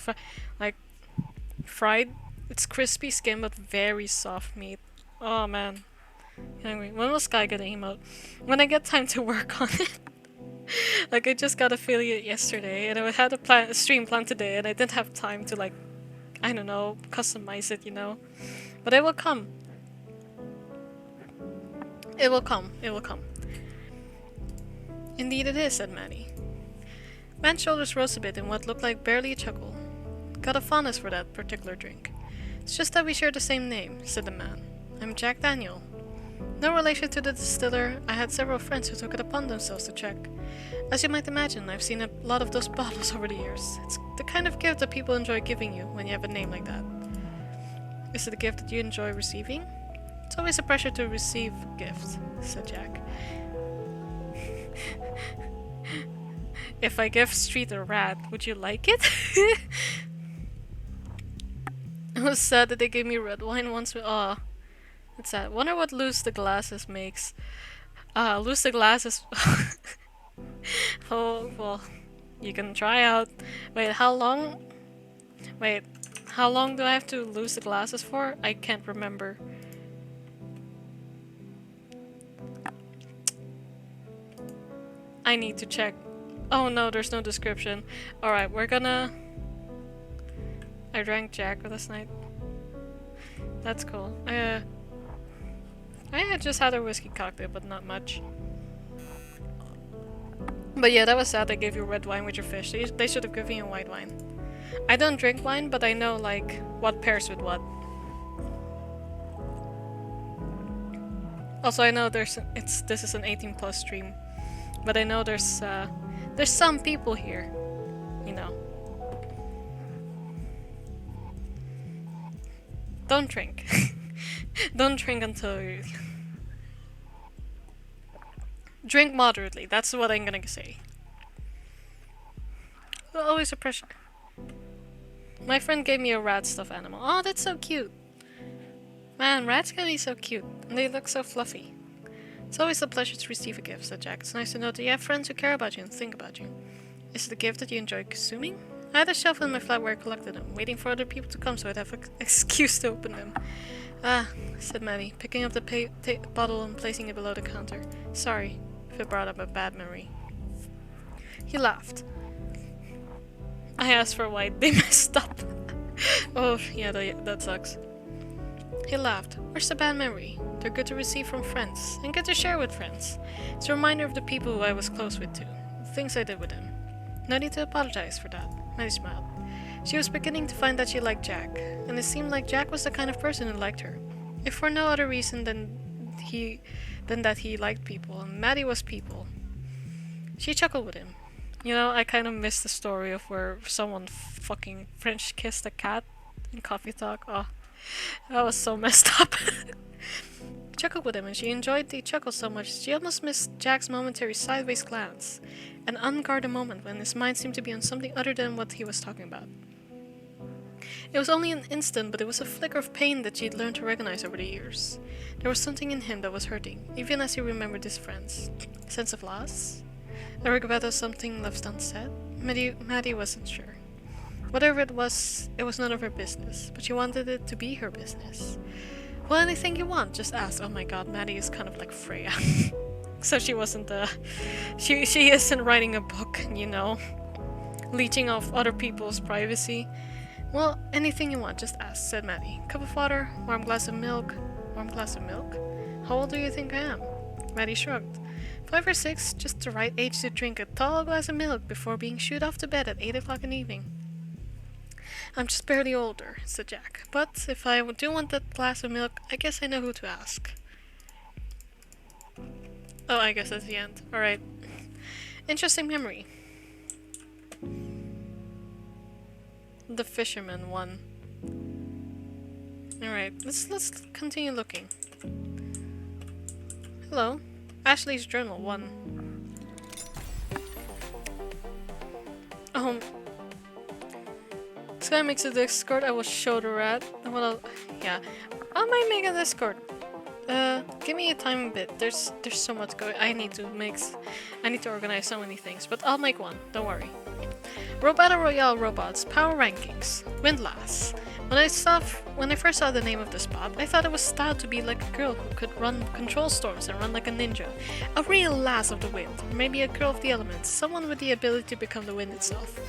Fried, it's crispy skin but very soft meat. Oh man. Hungry. When will Sky get an emote? When I get time to work on it. Like I just got affiliate yesterday and I had a stream planned today and I didn't have time to like, I don't know, customize it, you know. But it will come. It will come. It will come. Indeed it is, said Maddie. Man's shoulders rose a bit in what looked like barely a chuckle. Got a fondness for that particular drink. It's just that we share the same name, said the man. I'm Jack Daniel. No relation to the distiller, I had several friends who took it upon themselves to check. As you might imagine, I've seen a lot of those bottles over the years. It's the kind of gift that people enjoy giving you when you have a name like that. Is it a gift that you enjoy receiving? It's always a pressure to receive a gift, said Jack. If I give Street a rat, would you like it? It was sad that they gave me red wine once. Aw, it's sad. Wonder what Lose the Glasses makes. Lose the Glasses. Oh, well, you can try out. Wait, how long do I have to lose the glasses for? I can't remember. I need to check. Oh no, there's no description. Alright, we're gonna... I drank Jack last night. That's cool. I had just had a whiskey cocktail, but not much. But yeah, that was sad they gave you red wine with your fish. They should have given you white wine. I don't drink wine, but I know like what pairs with what. Also, I know this is an 18 plus stream, but I know there's some people here, you know. Don't drink. Don't drink until you drink moderately. That's what I'm gonna say. Always a pressure. My friend gave me a rat stuffed animal. Oh, that's so cute. Man, rats can be so cute, and they look so fluffy. It's always a pleasure to receive a gift, said Jack. It's nice to know that you have friends who care about you and think about you. Is it a gift that you enjoy consuming? I had a shelf in my flat where I collected them, waiting for other people to come so I'd have an excuse to open them. Ah, said Maddie, picking up the bottle and placing it below the counter. Sorry if it brought up a bad memory. He laughed. I asked for why they messed up. Oh, yeah, that sucks. He laughed. Where's the bad memory? They're good to receive from friends, and good to share with friends. It's a reminder of the people who I was close with too, the things I did with them. No need to apologize for that. Maddie smiled. She was beginning to find that she liked Jack, and it seemed like Jack was the kind of person who liked her. If for no other reason than that he liked people, and Maddie was people. She chuckled with him. You know, I kind of missed the story of where someone fucking French kissed a cat in coffee talk. Oh, that was so messed up. Chuckled with him, and she enjoyed the chuckle so much she almost missed Jack's momentary sideways glance, an unguarded moment when his mind seemed to be on something other than what he was talking about. It was only an instant, but it was a flicker of pain that she'd learned to recognize over the years. There was something in him that was hurting, even as he remembered his friends. A sense of loss? A regret of something left unsaid? Maddie wasn't sure. Whatever it was none of her business, but she wanted it to be her business. Well, anything you want, just ask. Oh my god, Maddie is kind of like Freya. So she wasn't, she isn't writing a book, you know, leeching off other people's privacy. Well, anything you want, just ask, said Maddie. Cup of water, warm glass of milk. Warm glass of milk? How old do you think I am? Maddie shrugged. 5 or 6, just the right age to drink a tall glass of milk before being shooed off to bed at 8 o'clock in the evening. I'm just barely older, said Jack. But if I do want that glass of milk, I guess I know who to ask. Oh, I guess that's the end. Alright. Interesting memory. The fisherman one. Alright, let's continue looking. Hello. Ashley's journal 1. This guy makes a Discord. I will show the rat. Well, yeah. I might make a Discord. Give me a time a bit. There's so much going. I need to organize so many things, but I'll make one. Don't worry. Battle Royale robots power rankings. Windlass. When I first saw the name of the spot, I thought it was styled to be like a girl who could run control storms and run like a ninja. A real lass of the wind, or maybe a girl of the elements, someone with the ability to become the wind itself.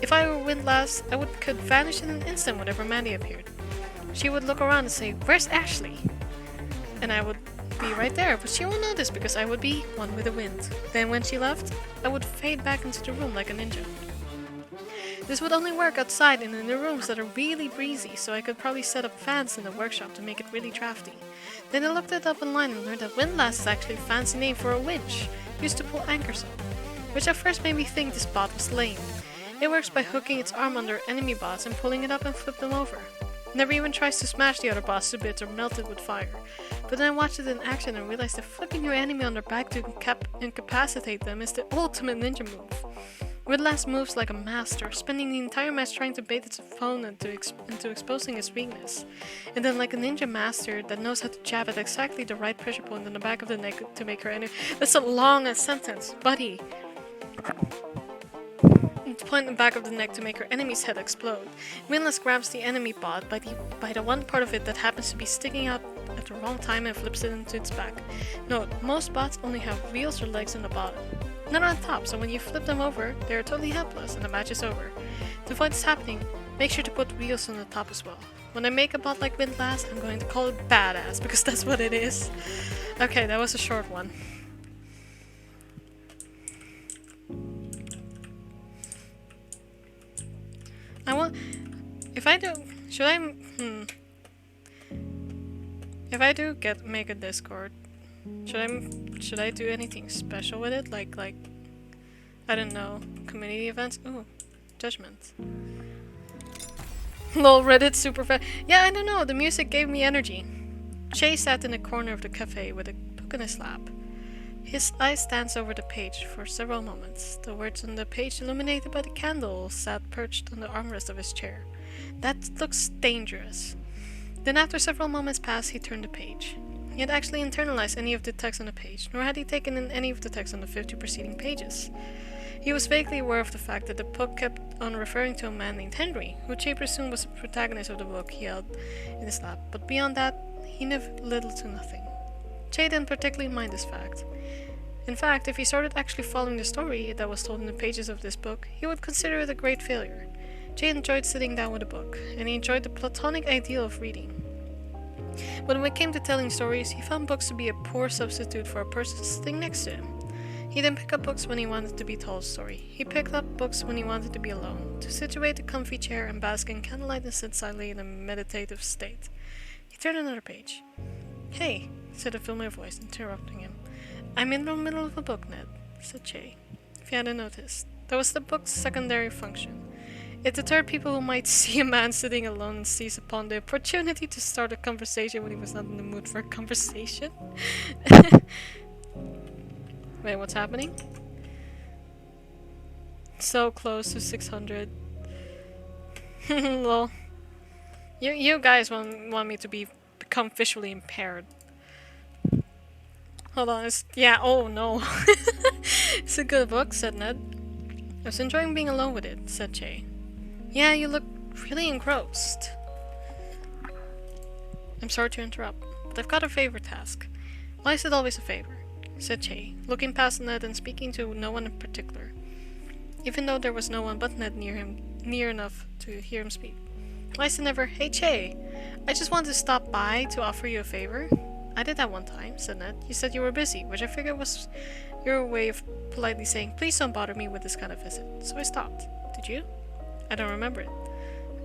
If I were Windlass, I could vanish in an instant whenever Maddie appeared. She would look around and say, "Where's Ashley?" And I would be right there, but she won't notice because I would be one with the wind. Then when she left, I would fade back into the room like a ninja. This would only work outside and in the rooms that are really breezy, so I could probably set up fans in the workshop to make it really drafty. Then I looked it up online and learned that windlass is actually a fancy name for a winch, used to pull anchors up, which at first made me think this bot was lame. It works by hooking its arm under enemy bots and pulling it up and flip them over. Never even tries to smash the other bots to bits or melt it with fire. But then I watched it in action and realized that flipping your enemy on their back to incapacitate them is the ultimate ninja move. Windlass moves like a master, spending the entire match trying to bait its opponent into exposing its weakness. And then like a ninja master that knows how to jab at exactly the right pressure point on the back of the neck to make her enemy— That's a long sentence, buddy! Point in the back of the neck to make her enemy's head explode. Windlass grabs the enemy bot by the one part of it that happens to be sticking out at the wrong time and flips it into its back. Note, most bots only have wheels or legs on the bottom, not on top, so when you flip them over, they are totally helpless and the match is over. To avoid this happening, make sure to put wheels on the top as well. When I make a bot like Windlass, I'm going to call it Badass, because that's what it is. Okay, that was a short one. I want. If I do, should I? If I do make a Discord, should I do anything special with it? Like I don't know, community events. Ooh, judgment. Lol, Reddit super fast. Yeah, I don't know. The music gave me energy. Shay sat in the corner of the cafe with a book in his lap. His eyes danced over the page for several moments. The words on the page, illuminated by the candle, sat perched on the armrest of his chair. That looks dangerous. Then after several moments passed, he turned the page. He had actually internalized any of the text on the page, nor had he taken in any of the text on the 50 preceding pages. He was vaguely aware of the fact that the book kept on referring to a man named Henry, who Che presumed was the protagonist of the book he held in his lap, but beyond that, he knew little to nothing. Che didn't particularly mind this fact. In fact, if he started actually following the story that was told in the pages of this book, he would consider it a great failure. Jay enjoyed sitting down with a book, and he enjoyed the platonic ideal of reading. But when it came to telling stories, he found books to be a poor substitute for a person sitting next to him. He didn't pick up books when he wanted to be told a story. He picked up books when he wanted to be alone, to situate a comfy chair and bask in candlelight and sit silently in a meditative state. He turned another page. "Hey," said a familiar voice, interrupting him. "I'm in the middle of a book, Ned," said Jay. If you hadn't noticed, that was the book's secondary function. It deterred people who might see a man sitting alone and seize upon the opportunity to start a conversation when he was not in the mood for a conversation. Wait, what's happening? So close to 600. Lol. You guys want me to become visually impaired. Hold on, oh no. It's a good book, said Ned. "I was enjoying being alone with it," said Jay. "Yeah, you look really engrossed." "I'm sorry to interrupt, but I've got a favor to ask." "Why is it always a favor?" said Jay, looking past Ned and speaking to no one in particular, even though there was no one but Ned near enough to hear him speak. "Why is it never, 'Hey Jay, I just wanted to stop by to offer you a favor'?" "I did that one time," said Ned. "You said you were busy, which I figured was your way of politely saying, 'Please don't bother me with this kind of visit.' So I stopped. Did you?" "I don't remember it."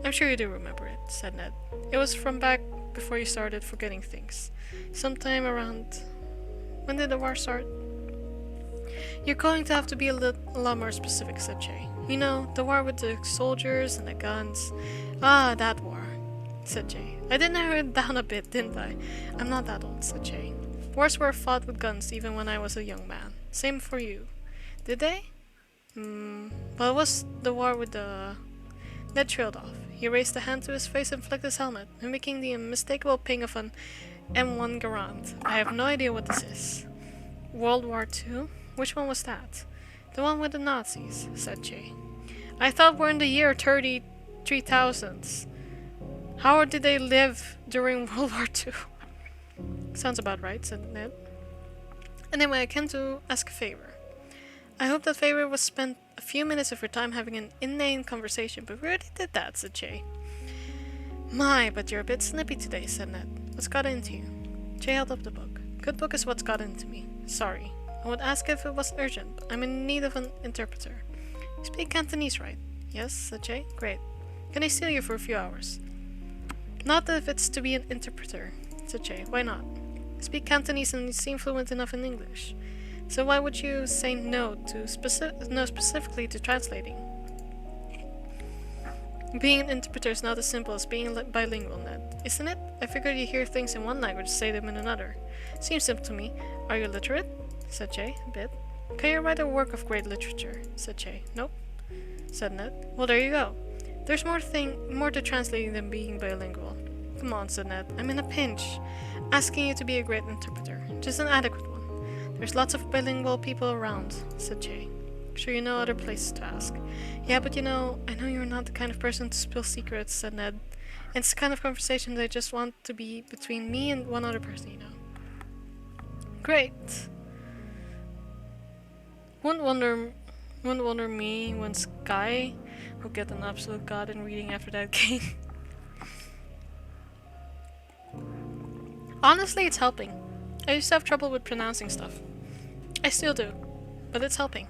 "I'm sure you do remember it," said Ned. "It was from back before you started forgetting things. Sometime around... When did the war start?" "You're going to have to be a lot more specific," said Jay. "You know, the war with the soldiers and the guns." "Ah, that war," said Jay. "I did narrow it down a bit, didn't I?" "I'm not that old," said Jay. "Wars were fought with guns even when I was a young man. Same for you." "Did they?" Well, it was the war with the... Ned trailed off. He raised a hand to his face and flicked his helmet, mimicking the unmistakable ping of an M1 Garand. "I have no idea what this is." "World War II? Which one was that?" "The one with the Nazis," said Jay. "I thought we're in the year 30,000s. How did they live during World War II?" "Sounds about right," said Ned. "Anyway, I came to ask a favor. I hope that favor was spent a few minutes of your time having an inane conversation, but we already did that," said Jay. "My, but you're a bit snippy today," said Ned. "What's got into you?" Jay held up the book. "Good book is what's got into me. Sorry. I would ask if it was urgent, but I'm in need of an interpreter." "You speak Cantonese, right?" "Yes," said Jay. "Great. Can I steal you for a few hours?" "Not if it's to be an interpreter," said Jay. "Why not?" "I speak Cantonese and you seem fluent enough in English. So why would you say no specifically to translating?" "Being an interpreter is not as simple as being bilingual, Ned, isn't it? I figured you hear things in one language, say them in another. Seems simple to me. Are you literate?" said Jay. "A bit." "Can you write a work of great literature?" said Jay. "Nope," said Ned. "Well, there you go. There's more to translating than being bilingual." "Come on," said Ned. "I'm in a pinch. Asking you to be a great interpreter. Just an adequate one. There's lots of bilingual people around," said Jay. "Sure you know other places to ask." "Yeah, but I know you're not the kind of person to spill secrets," said Ned. "And it's the kind of conversation that I just want to be between me and one other person, you know." "Great. Wouldn't wonder me when Sky will get an absolute god in reading after that game." "Honestly, it's helping. I used to have trouble with pronouncing stuff. I still do, but it's helping.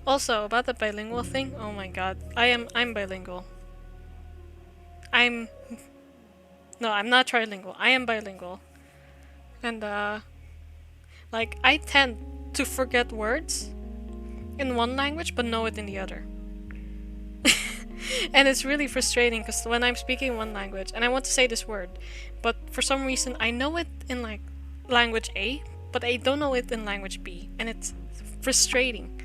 Also, about the bilingual thing, oh my god, I'm bilingual. I'm... No, I'm not trilingual. I am bilingual. And, like, I tend to forget words in one language, but know it in the other. And it's really frustrating, because when I'm speaking one language, and I want to say this word, but for some reason I know it in, like, language A, but I don't know it in language B. And it's frustrating.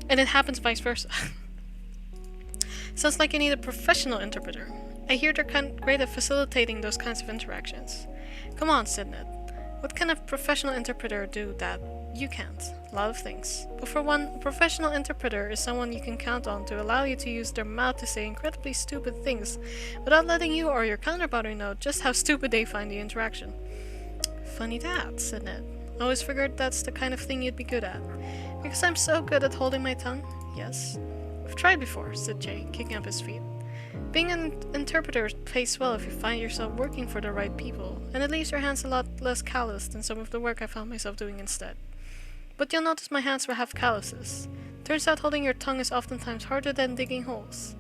And it happens vice versa. Sounds like you need a professional interpreter. I hear they're great at facilitating those kinds of interactions. Come on, Sidney. What can a professional interpreter do that you can't? A lot of things. But for one, a professional interpreter is someone you can count on to allow you to use their mouth to say incredibly stupid things without letting you or your counterparty know just how stupid they find the interaction. Funny that, said Ned. I always figured that's the kind of thing you'd be good at. Because I'm so good at holding my tongue? Yes. I've tried before, said Jay, kicking up his feet. Being an interpreter pays well if you find yourself working for the right people, and it leaves your hands a lot less calloused than some of the work I found myself doing instead. But you'll notice my hands will have calluses. Turns out holding your tongue is oftentimes harder than digging holes.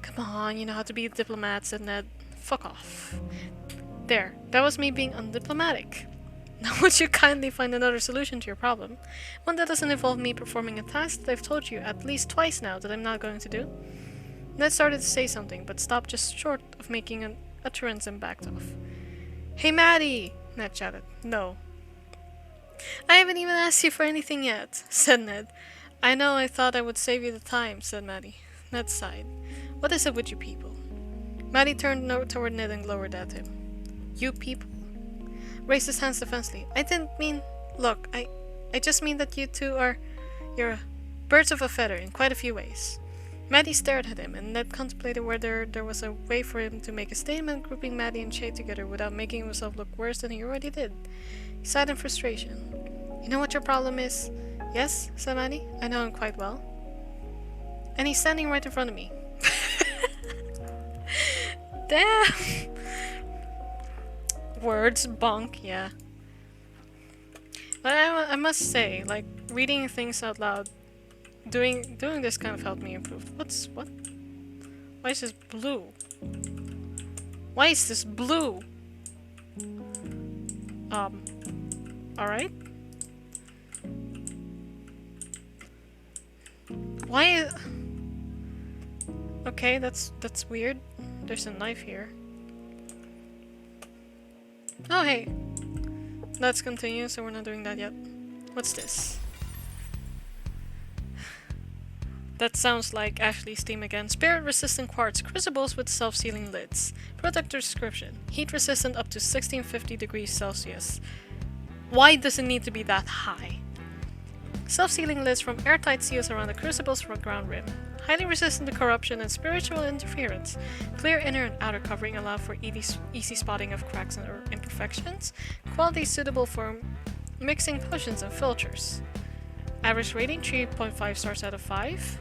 Come on, you know how to be a diplomat, said Ned. Fuck off. There, that was me being undiplomatic. Now would you kindly find another solution to your problem? One that doesn't involve me performing a task that I've told you at least twice now that I'm not going to do? Ned started to say something, but stopped just short of making an utterance and backed off. Hey Maddie! Ned shouted. No. I haven't even asked you for anything yet, said Ned. I know, I thought I would save you the time, said Maddie. Ned sighed. What is it with you people? Maddie turned toward Ned and glowered at him. You people? Raised his hands defensively. I didn't mean... Look, I just mean that you two are... You're birds of a feather in quite a few ways. Maddie stared at him, and Ned contemplated whether there was a way for him to make a statement grouping Maddie and Shay together without making himself look worse than he already did. He sighed in frustration. You know what your problem is? Yes, said Maddie. I know him quite well. And he's standing right in front of me. Damn! Words, bonk, yeah. But I must say, like, reading things out loud, doing this kind of helped me improve. What? Why is this blue? Why is this blue? Alright. Why? Okay, that's weird. There's a knife here. Oh, hey. Let's continue, so we're not doing that yet. What's this? That sounds like Ashley's theme again. Spirit-resistant quartz crucibles with self-sealing lids. Product description. Heat-resistant up to 1650 degrees Celsius. Why does it need to be that high? Self-sealing lids from airtight seals around the crucible's ground rim. Highly resistant to corruption and spiritual interference. Clear inner and outer covering allow for easy spotting of cracks or imperfections. Quality suitable for mixing potions and filters. Average rating 3.5 stars out of 5.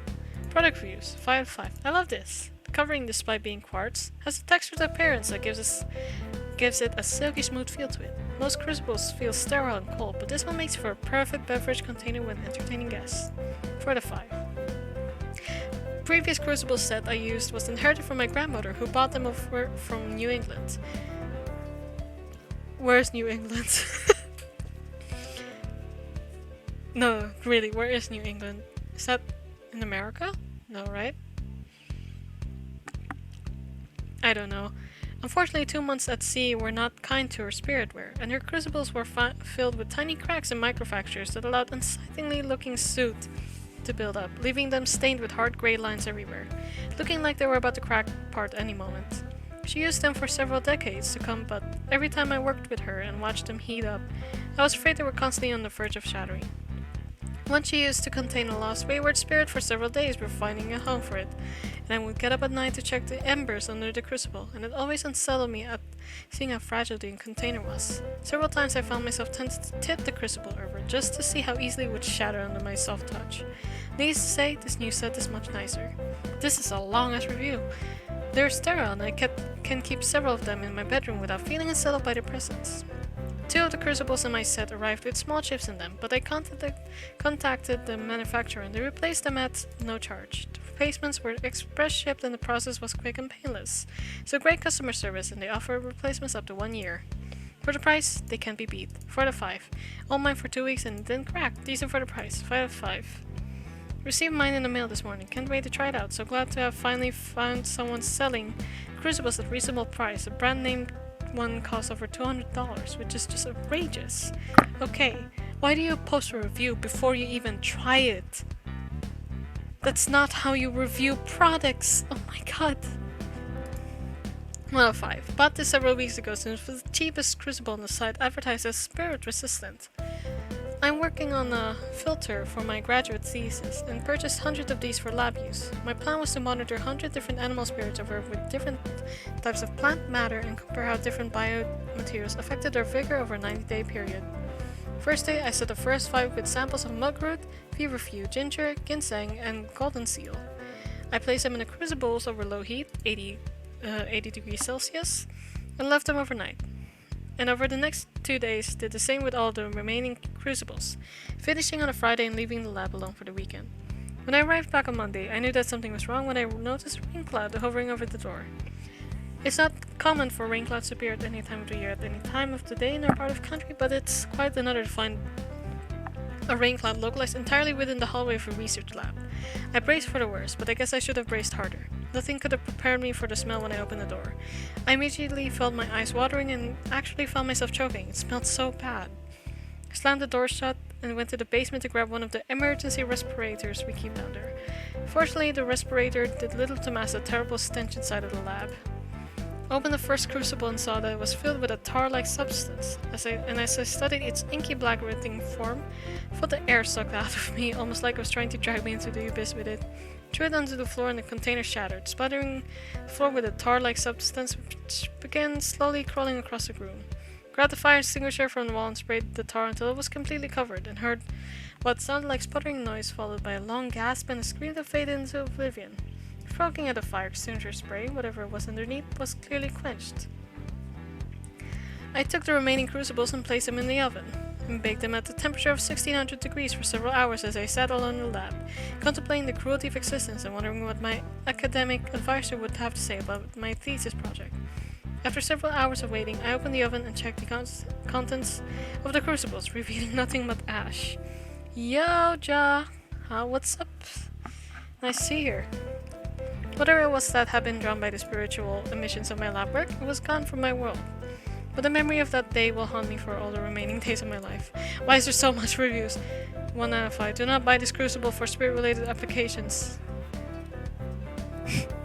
Product reviews 5 out of 5. I love this. The covering, despite being quartz, has a textured appearance that gives it a silky smooth feel to it. Most crucibles feel sterile and cold, but this one makes for a perfect beverage container when entertaining guests. 4 out of 5. Previous crucible set I used was inherited from my grandmother, who bought them over from New England. Where's New England? No, really, where is New England? Is that in America? No, right? I don't know. Unfortunately, 2 months at sea were not kind to her spiritware, and her crucibles were filled with tiny cracks and microfractures that allowed unsightly looking soot to build up, leaving them stained with hard gray lines everywhere, looking like they were about to crack apart any moment. She used them for several decades to come, but every time I worked with her and watched them heat up, I was afraid they were constantly on the verge of shattering. One she used to contain a lost wayward spirit for several days before finding a home for it, and I would get up at night to check the embers under the crucible, and it always unsettled me at seeing how fragile the container was. Several times I found myself tempted to tip the crucible over just to see how easily it would shatter under my soft touch. Needless to say, this new set is much nicer. This is a long-ass review. They're sterile, and I can keep several of them in my bedroom without feeling unsettled by their presence. 2 of the crucibles in my set arrived with small chips in them, but I contacted the manufacturer and they replaced them at no charge. replacements were express shipped and the process was quick and painless. So great customer service, and they offer replacements up to 1 year. For the price, they can't be beat. 4 out of 5. All mine for 2 weeks and it didn't crack. Decent for the price. 5 out of 5. Received mine in the mail this morning. Can't wait to try it out. So glad to have finally found someone selling crucibles at reasonable price. A brand name one costs over $200, which is just outrageous. Okay, why do you post a review before you even try it? That's not how you review products. Oh my god. 1 out of 5. Bought this several weeks ago since it was the cheapest crucible on the site, advertised as spirit resistant. I'm working on a filter for my graduate thesis and purchased hundreds of these for lab use. My plan was to monitor 100 different animal spirits over with different types of plant matter and compare how different biomaterials affected their vigor over a 90-day period. First day, I set the first 5 with samples of mugroot, feverfew, ginger, ginseng, and golden seal. I placed them in the crucibles over low heat, 80 degrees Celsius, and left them overnight. And over the next 2 days, did the same with all the remaining crucibles, finishing on a Friday and leaving the lab alone for the weekend. When I arrived back on Monday, I knew that something was wrong when I noticed a rain cloud hovering over the door. It's not common for rain clouds to appear at any time of the year at any time of the day in our part of the country, but it's quite another to find a rain cloud localized entirely within the hallway of a research lab. I braced for the worst, but I guess I should have braced harder. Nothing could have prepared me for the smell when I opened the door. I immediately felt my eyes watering and actually found myself choking. It smelled so bad. I slammed the door shut and went to the basement to grab one of the emergency respirators we keep down there. Fortunately, the respirator did little to mask the terrible stench inside of the lab. I opened the first crucible and saw that it was filled with a tar-like substance. As I studied its inky black writhing form, I felt the air sucked out of me, almost like it was trying to drag me into the abyss with it. Threw it onto the floor and the container shattered, splattering the floor with a tar-like substance which began slowly crawling across the room. Grabbed the fire extinguisher from the wall and sprayed the tar until it was completely covered, and heard what sounded like sputtering noise followed by a long gasp and a scream that faded into oblivion. Frogging at the fire extinguisher spray, whatever was underneath was clearly quenched. I took the remaining crucibles and placed them in the oven, and baked them at the temperature of 1600 degrees for several hours as I sat alone in the lab, contemplating the cruelty of existence and wondering what my academic advisor would have to say about my thesis project. After several hours of waiting, I opened the oven and checked the contents of the crucibles, revealing nothing but ash. Yo, Ja! What's up? Nice to see you here. Whatever it was that had been drawn by the spiritual emissions of my lab work, it was gone from my world. But the memory of that day will haunt me for all the remaining days of my life. Why is there so much reviews? 1 out of 5. Do not buy this crucible for spirit-related applications.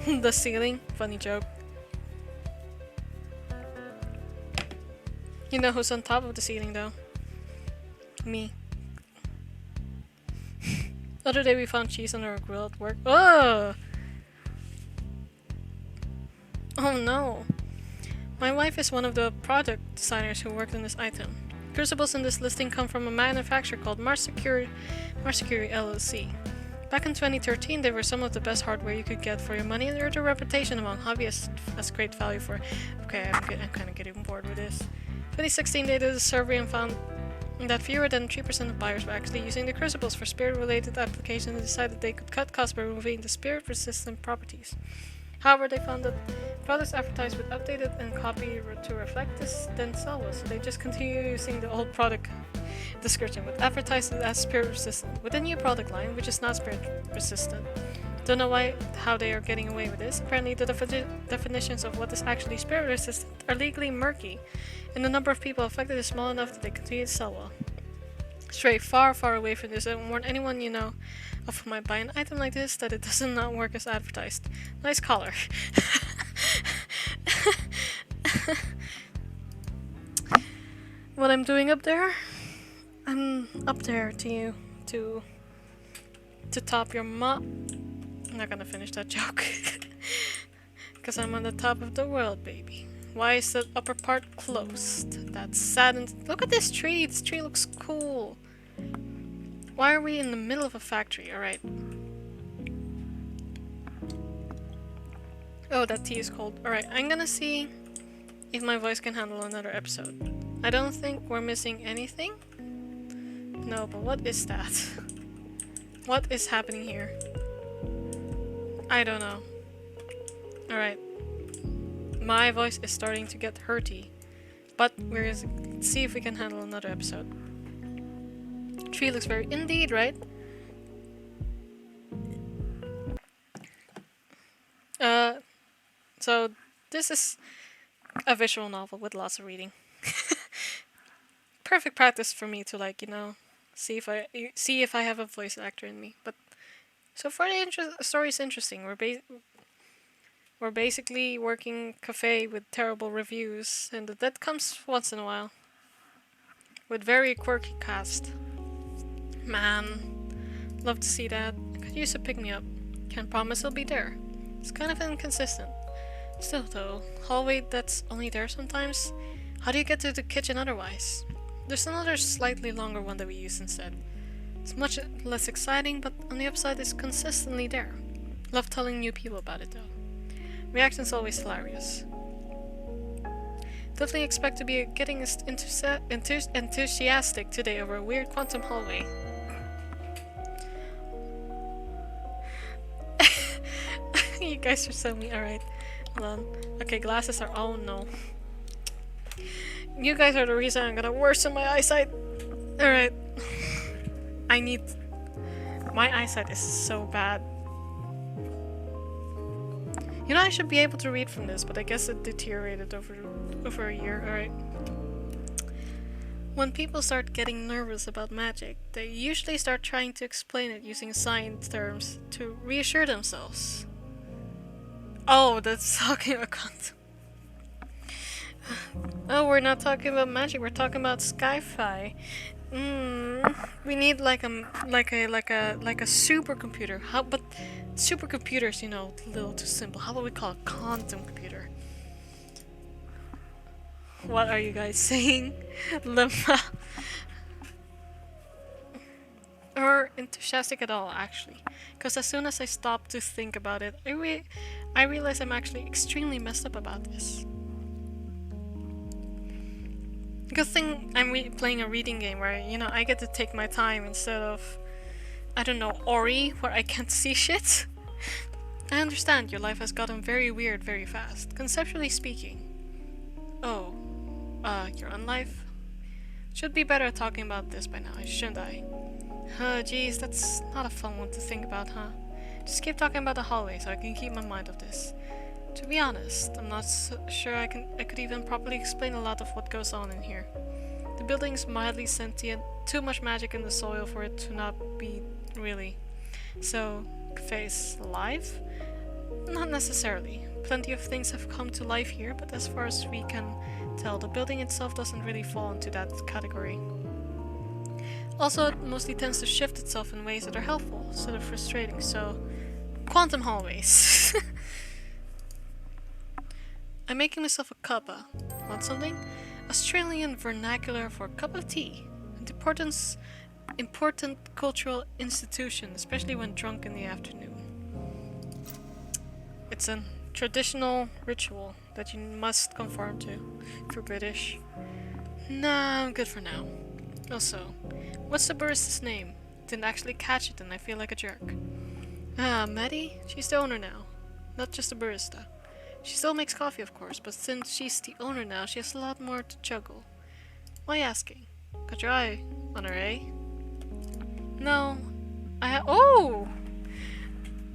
The ceiling? Funny joke. You know who's on top of the ceiling, though? Me. The other day we found cheese on our grill at work. Oh! Oh no. My wife is one of the product designers who worked on this item. Crucibles in this listing come from a manufacturer called Marsecurity LLC. Back in 2013, they were some of the best hardware you could get for your money and earned a reputation among hobbyists as great value for... Okay, I'm kind of getting bored with this. 2016, they did a survey and found that fewer than 3% of buyers were actually using the crucibles for spirit-related applications and decided they could cut costs by removing the spirit-resistant properties. However, they found that products advertised with updated and copy to reflect this didn't sell well, so they just continue using the old product description, but advertised it as spirit-resistant, with a new product line, which is not spirit-resistant. Don't know how they are getting away with this. Apparently, the definitions of what is actually spirit-resistant are legally murky, and the number of people affected is small enough that they continue to sell well. Stray far, far away from this and warn anyone you know of who might buy an item like this that it does not work as advertised. Nice collar. What I'm doing up there? I'm up there to top your I'm not gonna finish that joke. Because I'm on the top of the world, baby. Why is the upper part closed? That's sad. And look at this tree. This tree looks cool. Why are we in the middle of a factory? Alright. Oh, that tea is cold. Alright, I'm gonna see if my voice can handle another episode. I don't think we're missing anything. No, but what is that? What is happening here? I don't know. Alright. My voice is starting to get hurty. But let's see if we can handle another episode. Tree looks very indeed, right? So this is a visual novel with lots of reading. Perfect practice for me to see if I have a voice actor in me. But so far the story is interesting. We're basically working cafe with terrible reviews, and that comes once in a while. With very quirky cast. Man, love to see that. Could use a pick-me-up. Can't promise I'll be there. It's kind of inconsistent. Still though, hallway that's only there sometimes? How do you get to the kitchen otherwise? There's another slightly longer one that we use instead. It's much less exciting, but on the upside it's consistently there. Love telling new people about it though. Reaction's always hilarious. Definitely expect to be getting enthusiastic today over a weird quantum hallway. You guys are so mean. Alright. Hold on. Okay, glasses are. Oh no. You guys are the reason I'm gonna worsen my eyesight. Alright. My eyesight is so bad. You know, I should be able to read from this, but I guess it deteriorated over a year. Alright. When people start getting nervous about magic, they usually start trying to explain it using science terms to reassure themselves. Oh, that's talking about quantum. Oh, we're not talking about magic. We're talking about sci-fi. We need like a supercomputer. But supercomputers, a little too simple. How about we call it a quantum computer? What are you guys saying? Lemma. Or enthusiastic at all, actually. Because as soon as I stop to think about it, I realize I'm actually extremely messed up about this. Good thing I'm playing a reading game where, I get to take my time instead of, I don't know, Ori, where I can't see shit. I understand your life has gotten very weird very fast, conceptually speaking. Oh, your own life? Should be better at talking about this by now, shouldn't I? Geez, that's not a fun one to think about, huh? Just keep talking about the hallway so I can keep my mind off this. To be honest, I'm not sure I could even properly explain a lot of what goes on in here. The building's mildly sentient, too much magic in the soil for it to not be really. So, cafe's alive? Not necessarily. Plenty of things have come to life here, but as far as we can tell, the building itself doesn't really fall into that category. Also, it mostly tends to shift itself in ways that are helpful, instead of frustrating, so... Quantum hallways! I'm making myself a cuppa. Want something? Australian vernacular for a cup of tea. An important cultural institution, especially when drunk in the afternoon. It's a traditional ritual that you must conform to if you're British. Nah, I'm good for now. Also, what's the barista's name? Didn't actually catch it and I feel like a jerk. Maddie? She's the owner now. Not just a barista. She still makes coffee, of course, but since she's the owner now, she has a lot more to juggle. Why asking? Got your eye on her, eh? No. Oh!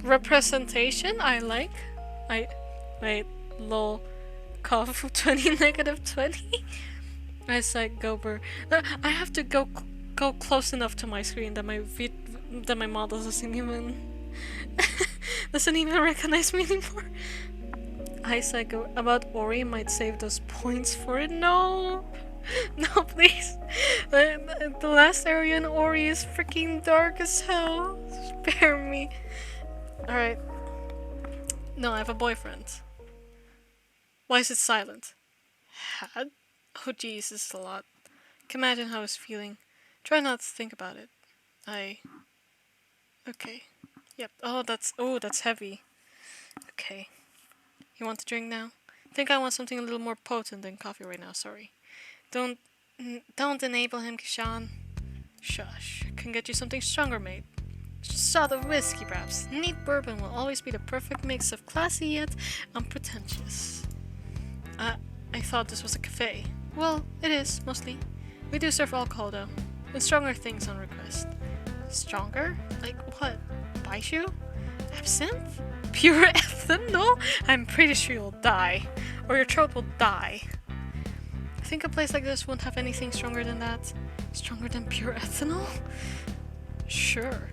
Representation? I like. Wait, lol. Cough 20 negative 20? I said Gober. I have to go close enough to my screen that my model doesn't even recognize me anymore. I said about Ori might save those points for it. No, no, please. The last area in Ori is freaking dark as hell. Spare me. All right. No, I have a boyfriend. Why is it silent? Had? Oh geez, this is a lot. Can imagine how I was feeling. Try not to think about it. Okay. Yep. Oh, that's heavy. Okay. You want to drink now? I think I want something a little more potent than coffee right now, sorry. Don't enable him, Kishan. Shush. Can get you something stronger, mate. shot of whiskey, perhaps. Neat bourbon will always be the perfect mix of classy yet unpretentious. I thought this was a cafe. Well, it is, mostly. We do serve alcohol, though. And stronger things on request. Stronger? Like what? Baishu? Absinthe? Pure ethanol? I'm pretty sure you'll die. Or your throat will die. I think a place like this won't have anything stronger than that. Stronger than pure ethanol? Sure.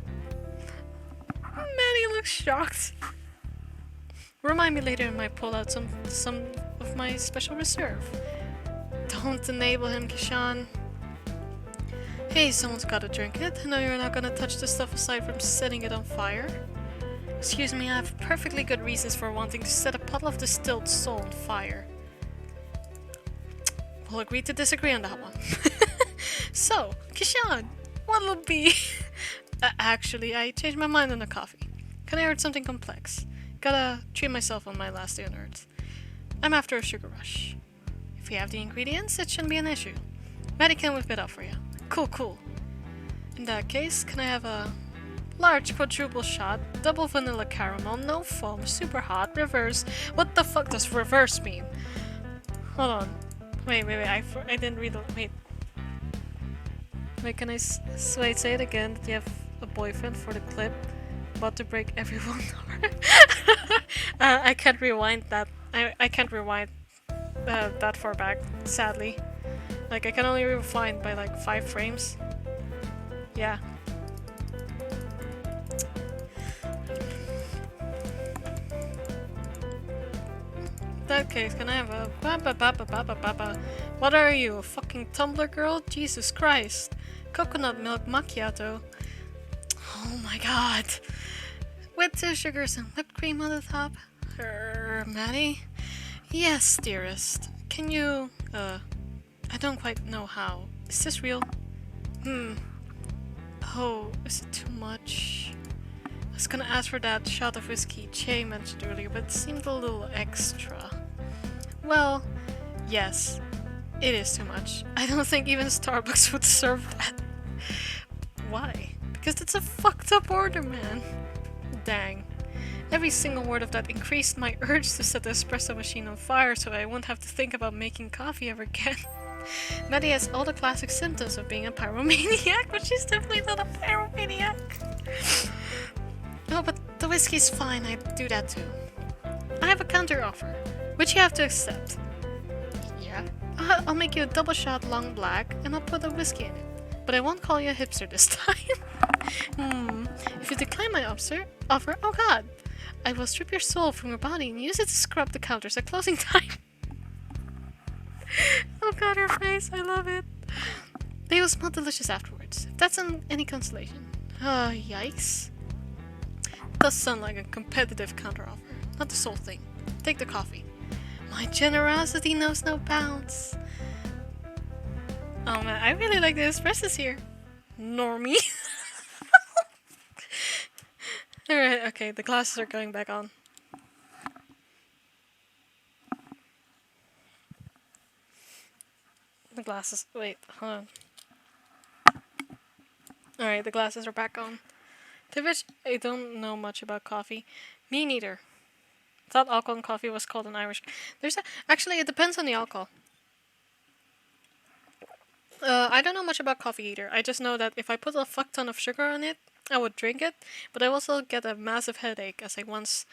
Manny looks shocked. Remind me later and I might pull out some of my special reserve. Don't enable him, Kishan. Hey, someone's gotta drink it. I know you're not gonna touch the stuff aside from setting it on fire. Excuse me, I have perfectly good reasons for wanting to set a puddle of distilled soul on fire. We'll agree to disagree on that one. So, Kishan, what'll it be? Actually, I changed my mind on the coffee. Can I order something complex? Gotta treat myself on my last day on Earth. I'm after a sugar rush. If we have the ingredients, it shouldn't be an issue. Maddie can whip it up for you. Cool. In that case, can I have a large quadruple shot, double vanilla caramel, no foam, super hot, reverse. What the fuck does reverse mean? Hold on. Wait, I didn't read the... Wait, can I wait, say it again? That you have a boyfriend for the clip? About to break everyone's heart? I can't rewind that. I can't rewind that far back, sadly. Like, I can only rewind by like 5 frames. Yeah. In that case, can I have a What are you, a fucking Tumblr girl? Jesus Christ. Coconut milk macchiato. Oh my god. With 2 sugars and whipped cream on the top. Maddie? Yes, dearest. Can you, I don't quite know how. Is this real? Oh, is it too much? I was gonna ask for that shot of whiskey Che mentioned earlier, but it seemed a little extra. Well, yes, it is too much. I don't think even Starbucks would serve that. Why? Because it's a fucked up order, man. Dang. Every single word of that increased my urge to set the espresso machine on fire so I wouldn't have to think about making coffee ever again. Maddie has all the classic symptoms of being a pyromaniac, but she's definitely not a pyromaniac. No, but the whiskey's fine, I do that too. I have a counter offer, which you have to accept. Yeah? I'll make you a double shot long black, and I'll put a whiskey in it. But I won't call you a hipster this time. If you decline my offer, oh god, I will strip your soul from your body and use it to scrub the counters at closing time. Oh god, her face, I love it. They will smell delicious afterwards, if that's any consolation. Yikes. Does sound like a competitive counteroffer, not the soul thing. Take the coffee. My generosity knows no bounds. Oh man, I really like the espressos here. Normie. Alright, okay, the glasses are going back on. The glasses, wait, hold on. Alright, the glasses are back on. To which I don't know much about coffee. Me neither. Thought alcohol and coffee was called an Irish. Actually, it depends on the alcohol. I don't know much about coffee either. I just know that if I put a fuck ton of sugar on it, I would drink it, but I also get a massive headache as I once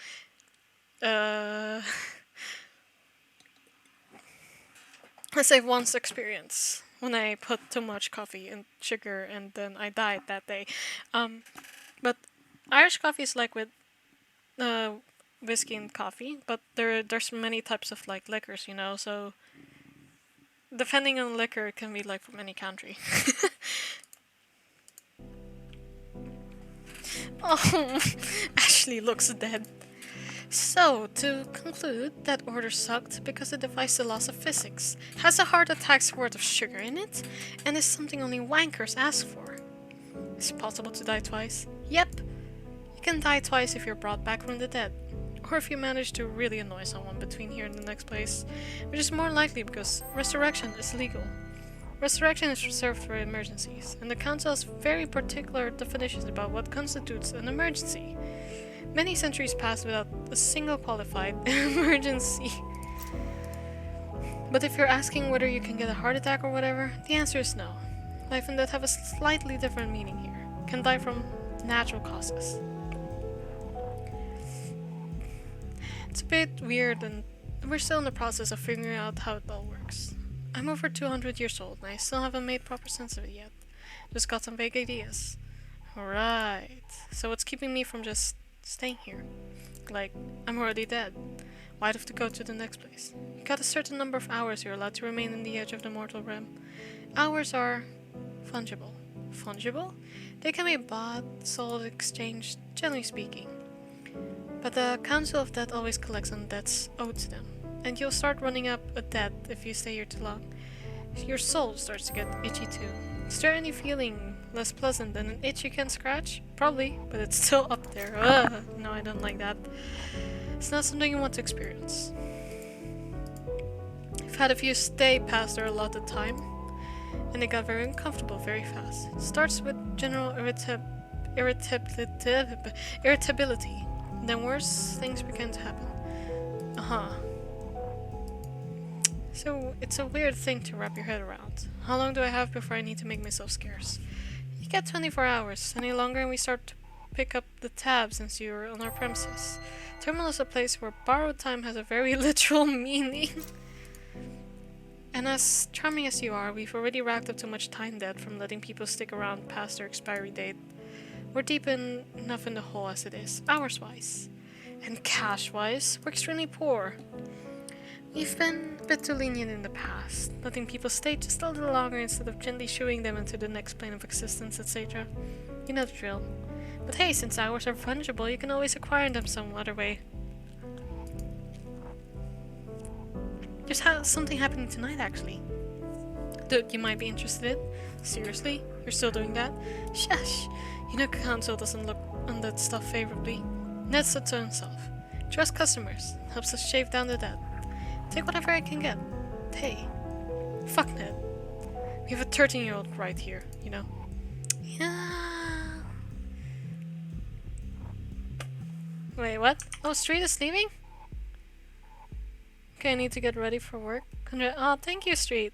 experienced when I put too much coffee and sugar and then I died that day. But Irish coffee is like with whiskey and coffee, but there's many types of like liquors, you know, so depending on liquor it can be like from any country. Oh, Ashley looks dead. So, to conclude, that order sucked because it defies the laws of physics, has a heart attack's worth of sugar in it, and is something only wankers ask for. Is it possible to die twice? Yep. You can die twice if you're brought back from the dead, or if you manage to really annoy someone between here and the next place, which is more likely because resurrection is legal. Resurrection is reserved for emergencies, and the Council has very particular definitions about what constitutes an emergency. Many centuries passed without a single qualified emergency. But if you're asking whether you can get a heart attack or whatever, the answer is no. Life and death have a slightly different meaning here. Can die from natural causes. It's a bit weird, and we're still in the process of figuring out how it all works. I'm over 200 years old, and I still haven't made proper sense of it yet. Just got some vague ideas. Right. So what's keeping me from just staying here? Like, I'm already dead. Why'd have to go to the next place? You got a certain number of hours you're allowed to remain in the edge of the mortal realm. Hours are fungible. Fungible? They can be bought, sold, exchanged, generally speaking. But the Council of Death always collects on debts owed to them, and you'll start running up a debt if you stay here too long. Your soul starts to get itchy too. Is there any feeling less pleasant than an itch you can scratch? Probably, but it's still up there. Ugh, no, I don't like that. It's not something you want to experience. I've had a few stay past their allotted time, and it got very uncomfortable very fast. It starts with general irritability. Then worse things begin to happen. So, it's a weird thing to wrap your head around. How long do I have before I need to make myself scarce? You get 24 hours. Any longer and we start to pick up the tab since you're on our premises. Terminal is a place where borrowed time has a very literal meaning. And as charming as you are, we've already racked up too much time debt from letting people stick around past their expiry date. We're deep enough in the hole as it is, hours-wise. And cash-wise, we're extremely poor. We've been a bit too lenient in the past, letting people stay just a little longer instead of gently shooing them into the next plane of existence, etc. You know the drill. But hey, since hours are fungible, you can always acquire them some other way. There's something happening tonight, actually. Dude, you might be interested in? Seriously? You're still doing that? Shush! You know Council doesn't look on that stuff favorably. Ned said so himself. Trust customers. Helps us shave down the debt. Take whatever I can get. Hey. Fuck Ned. We have a 13-year-old right here, you know? Yeah. Wait, what? Oh, Street is leaving? Okay, I need to get ready for work. Oh, thank you, Street.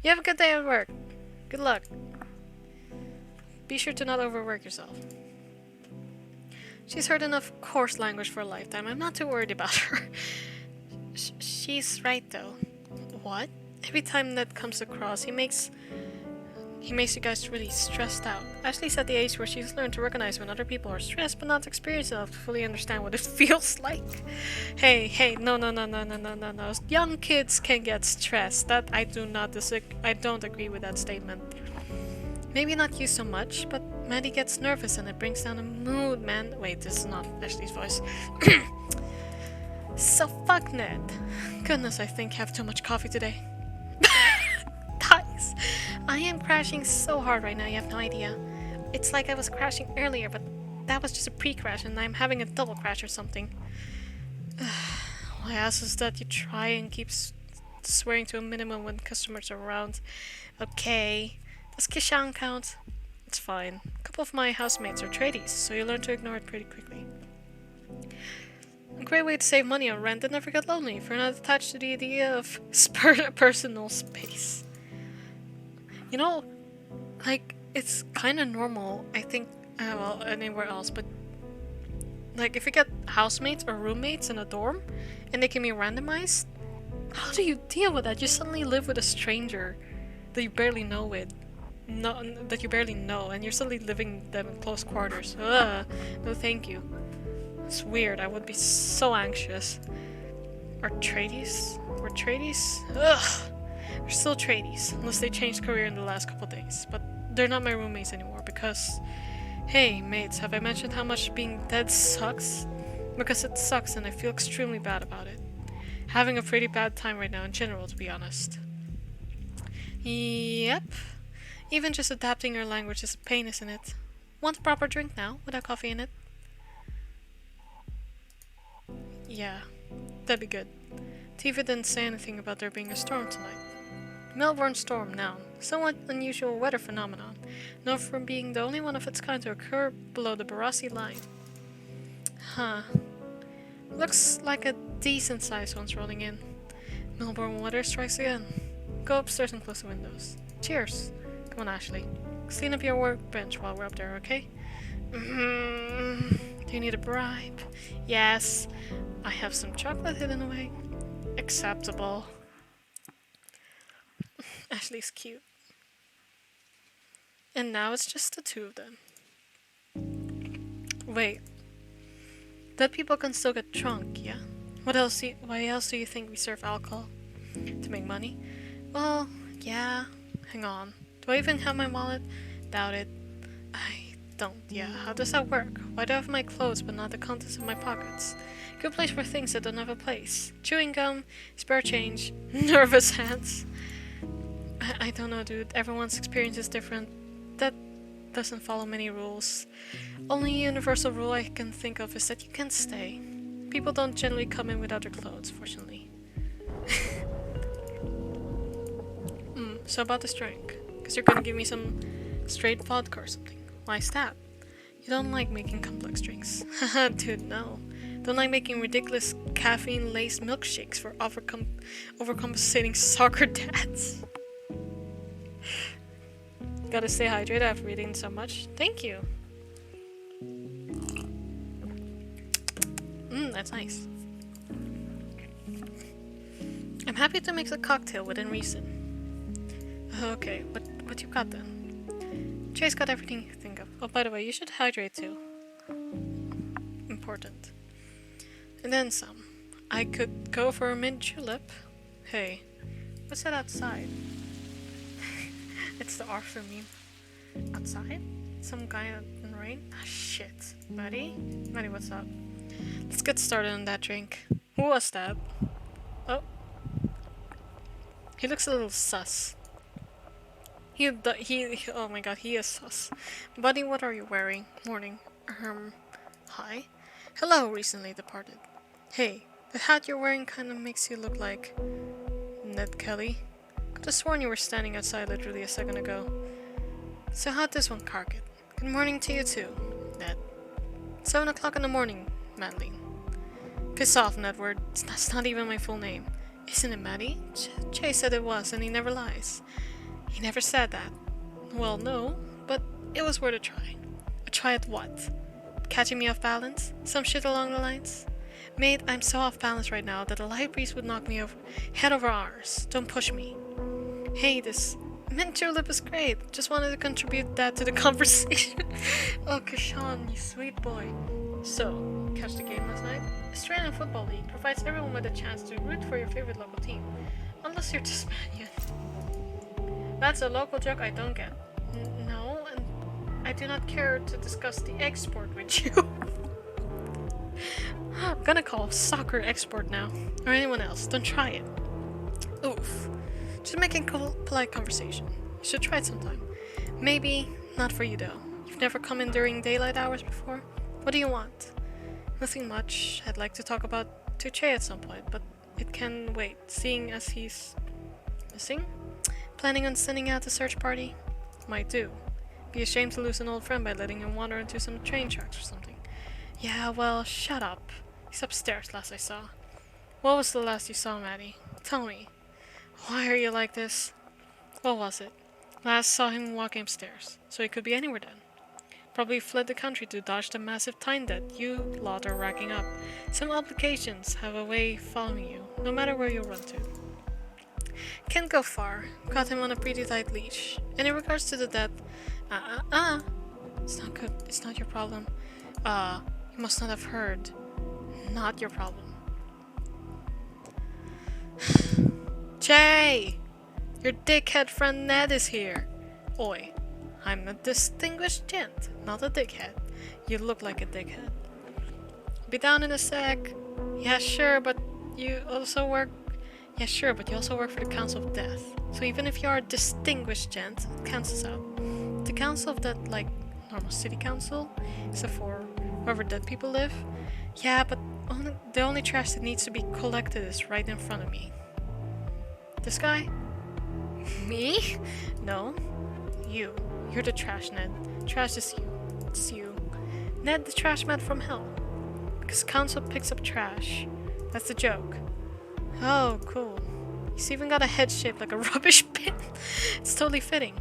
You have a good day at work. Good luck. Be sure to not overwork yourself. She's heard enough coarse language for a lifetime. I'm not too worried about her. She's right, though. What? Every time Ned comes across, he makes you guys really stressed out. Ashley's at the age where she's learned to recognize when other people are stressed, but not experienced enough to fully understand what it feels like. Hey, no. Young kids can get stressed. That I don't agree with that statement. Maybe not you so much, but Maddie gets nervous and it brings down the mood, man. Wait, this is not Ashley's voice. So fuck Ned. Goodness, I think I have too much coffee today. Guys, I am crashing so hard right now, you have no idea. It's like I was crashing earlier, but that was just a pre-crash and I'm having a double crash or something. All I ask is that you try and keep swearing to a minimum when customers are around. Okay. Does Kishan count? It's fine. A couple of my housemates are tradies, so you learn to ignore it pretty quickly. A great way to save money on rent and never get lonely if you're not attached to the idea of personal space. You know, like, it's kind of normal, I think, well, anywhere else, but like, if you get housemates or roommates in a dorm, and they can be randomized, how do you deal with that? You suddenly live with a stranger that you barely know and you're suddenly living with them in close quarters. Ugh, no thank you. It's weird, I would be so anxious. Are tradies? We're tradies? Ugh! We're still tradies, unless they changed career in the last couple days. But they're not my roommates anymore because... Hey, mates, have I mentioned how much being dead sucks? Because it sucks and I feel extremely bad about it. Having a pretty bad time right now in general, to be honest. Yep. Even just adapting your language is a pain, isn't it? Want a proper drink now, without coffee in it? Yeah, that'd be good. Tiva didn't say anything about there being a storm tonight. Melbourne storm, noun. Somewhat unusual weather phenomenon, known for being the only one of its kind to occur below the Barassi line. Huh. Looks like a decent sized one's rolling in. Melbourne weather strikes again. Go upstairs and close the windows. Cheers. Come on, Ashley. Clean up your workbench while we're up there, okay? Do you need a bribe? Yes. I have some chocolate hidden away. Acceptable. Ashley's cute. And now it's just the two of them. Wait. Dead people can still get drunk, yeah? Why else do you think we serve alcohol? To make money? Well, yeah. Hang on. Do I even have my wallet? Doubt it. I don't, yeah. How does that work? Why do I have my clothes but not the contents of my pockets? Good place for things that don't have a place. Chewing gum, spare change, nervous hands. I don't know, dude. Everyone's experience is different. That doesn't follow many rules. Only universal rule I can think of is that you can't stay. People don't generally come in without their clothes, fortunately. So about this drink. Because you're gonna give me some straight vodka or something. Why is that? You don't like making complex drinks. Haha, dude, no. Don't like making ridiculous caffeine-laced milkshakes for overcompensating soccer dads. Gotta stay hydrated after eating so much. Thank you. That's nice. I'm happy to mix a cocktail within reason. Okay, what you got then? Jay's got everything you think of. Oh, by the way, you should hydrate too. Important. And then some. I could go for a mint julep. Hey, what's that outside? It's the Arthur meme. Outside? Some guy in the rain? Ah, shit. Maddie? Maddie, what's up? Let's get started on that drink. Who was that? Oh. He looks a little sus. Oh my god, he is sus. Buddy, what are you wearing? Morning. Hi? Hello, recently departed. Hey, the hat you're wearing kinda makes you look like... Ned Kelly. Could've sworn you were standing outside literally a second ago. So how'd this one cark it? Good morning to you too, Ned. 7 o'clock in the morning, Madeline. Piss off, Nedward. That's not even my full name. Isn't it, Maddie? Jay said it was, and he never lies. He never said that. Well, no, but it was worth a try. A try at what? Catching me off balance? Some shit along the lines? Mate, I'm so off balance right now that a light breeze would knock me over head over ours. Don't push me. Hey, this mint julep is great. Just wanted to contribute that to the conversation. Oh, Kashan, you sweet boy. So, catch the game last night? Australian Football League provides everyone with a chance to root for your favorite local team. Unless you're Tasmanian. That's a local joke I don't get. No, and I do not care to discuss the export with you. I'm gonna call soccer export now. Or anyone else. Don't try it. Oof. Just making polite conversation. You should try it sometime. Maybe not for you though. You've never come in during daylight hours before? What do you want? Nothing much. I'd like to talk about Tuche at some point, but it can wait, seeing as he's missing. Planning on sending out a search party? Might do. Be ashamed to lose an old friend by letting him wander into some train tracks or something. Yeah, well, shut up. He's upstairs, last I saw. What was the last you saw, Maddie? Tell me. Why are you like this? What was it? Last saw him walking upstairs, so he could be anywhere then. Probably fled the country to dodge the massive time debt you lot are racking up. Some obligations have a way following you, no matter where you run to. Can't go far. Caught him on a pretty tight leash. And in regards to the debt, it's not good. It's not your problem. You must not have heard. Not your problem. Jay! Your dickhead friend Ned is here. Oi, I'm a distinguished gent, not a dickhead. You look like a dickhead. Be down in a sec. Yeah, sure, but you also work... Yeah, sure, but you also work for the Council of Death. So even if you are a distinguished gent, it cancels out. The Council of Death, like normal city council, except for wherever dead people live. Yeah, but the only trash that needs to be collected is right in front of me. This guy? Me? No. You. You're the trash, Ned. Trash is you. It's you. Ned the trash man from hell. Because council picks up trash. That's the joke. Oh, cool. He's even got a head shaped like a rubbish bin. It's totally fitting.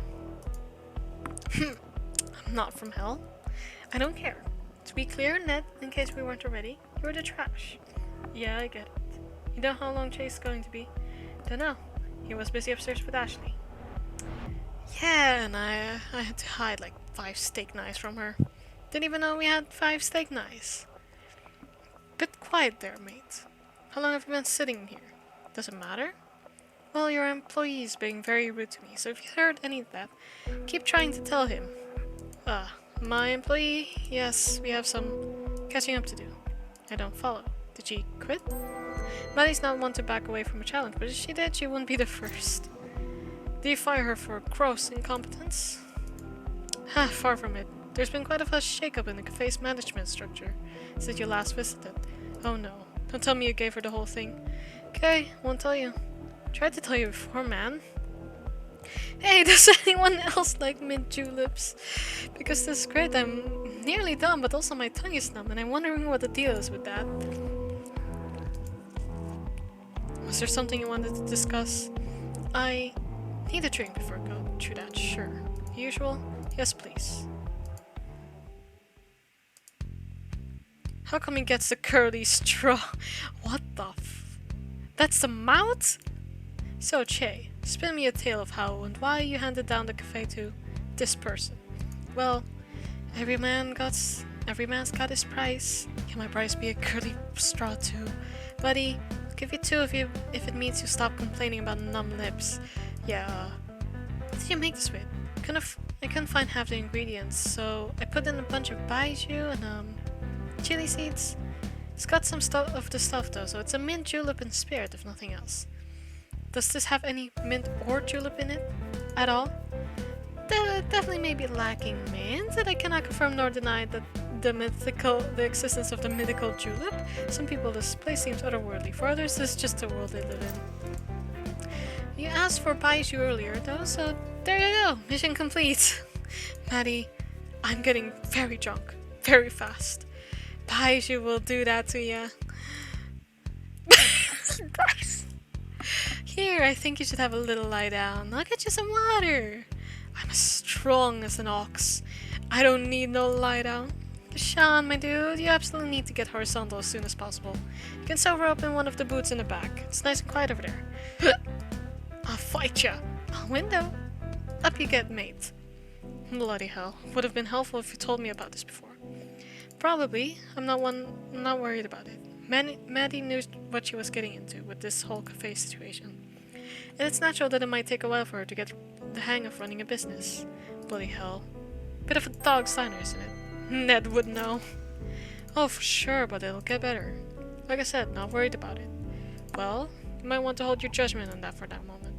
I'm not from hell. I don't care. To be clear, Ned, in case we weren't already, you're the trash. Yeah, I get it. You know how long Chase is going to be? Don't know. He was busy upstairs with Ashley. Yeah, and I had to hide like 5 steak knives from her. Didn't even know we had 5 steak knives. Bit quiet there, mate. How long have you been sitting here? Does it matter? Well, your employee is being very rude to me, so if you heard any of that, keep trying to tell him. My employee? Yes, we have some catching up to do. I don't follow. Did she quit? Maddie's not one to back away from a challenge, but if she did, she wouldn't be the first. Did you fire her for gross incompetence? Far from it. There's been quite a shake-up in the cafe's management structure since you last visited. Oh no. Don't tell me you gave her the whole thing. Okay, won't tell you. Tried to tell you before, man. Hey, does anyone else like mint juleps? Because this is great, I'm nearly done, but also my tongue is numb, and I'm wondering what the deal is with that. Was there something you wanted to discuss? I need a drink before I go through that, sure. Usual? Yes, please. How come he gets the curly straw? What the That's the mouth? So, Che, spin me a tale of how and why you handed down the cafe to this person. Well, every man's got his price. Can my price be a curly straw too? Buddy, I'll give you 2 if it means you stop complaining about numb lips. Yeah, what did you make this with? I couldn't find half the ingredients, so I put in a bunch of baijiu and chili seeds. It's got some of the stuff though, so it's a mint julep in spirit if nothing else. Does this have any mint or julep in it? At all? Definitely may be lacking mint, and I cannot confirm nor deny that the existence of the mythical julep. Some people this place seems otherworldly, for others this is just the world they live in. You asked for baijiu earlier though, so there you go, mission complete. Maddie, I'm getting very drunk, very fast. Baijiu will do that to ya. Here, I think you should have a little lie down. I'll get you some water. I'm as strong as an ox. I don't need no lie down. Sean, my dude, you absolutely need to get horizontal as soon as possible. You can sober up in one of the booths in the back. It's nice and quiet over there. I'll fight ya. A window. Up you get, mate. Bloody hell. Would have been helpful if you told me about this before. Probably. I'm not worried about it. Maddie knew what she was getting into with this whole cafe situation. And it's natural that it might take a while for her to get the hang of running a business. Bloody hell. Bit of a dog signer, isn't it? Ned would know. Oh, for sure, but it'll get better. Like I said, not worried about it. Well, you might want to hold your judgment on that for that moment.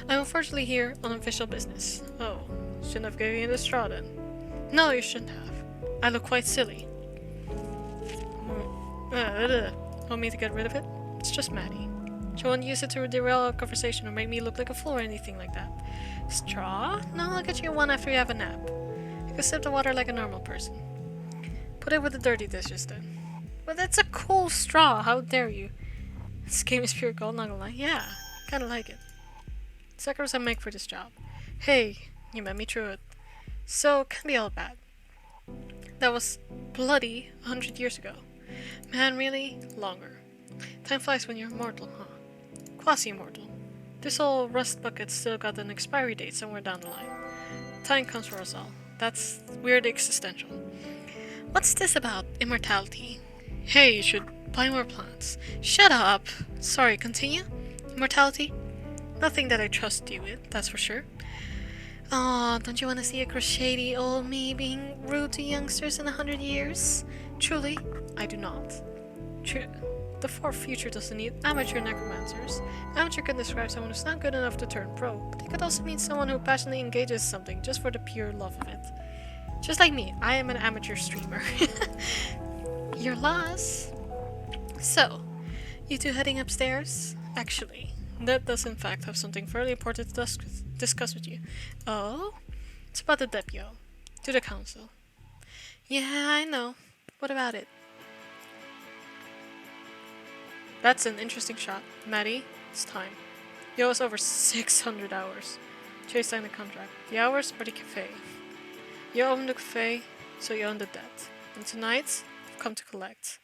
I'm unfortunately here on official business. Oh, shouldn't have given you the straw then. No, you shouldn't have. I look quite silly. Want me to get rid of it? It's just Maddie. She won't use it to derail a conversation or make me look like a fool or anything like that. Straw? No, I'll get you one after you have a nap. You can sip the water like a normal person. Put it with the dirty dishes then. But that's a cool straw, how dare you? This game is pure gold, not gonna lie. Yeah, kinda like it. Sacrifice I make for this job. Hey, you met me through it. So, can't be all bad. That was bloody 100 years ago. Man, really? Longer. Time flies when you're immortal, huh? Quasi-immortal. This old rust bucket's still got an expiry date somewhere down the line. Time comes for us all. That's weird existential. What's this about immortality? Hey, you should buy more plants. Shut up! Sorry, continue? Immortality? Nothing that I trust you with, that's for sure. Aw, don't you want to see a crotchety old me being rude to youngsters in 100 years? Truly, I do not. The far future doesn't need amateur necromancers. Amateur can describe someone who's not good enough to turn pro, but it could also mean someone who passionately engages something just for the pure love of it. Just like me, I am an amateur streamer. Your loss. So, you two heading upstairs? Actually, Ned does in fact have something fairly important to discuss with you. Oh? It's about the Depio. To the council. Yeah, I know. What about it? That's an interesting shot. Maddie, it's time. You owe us over 600 hours. Chase signed the contract. The hours or the café. You own the café, so you own the debt. And tonight, I've come to collect.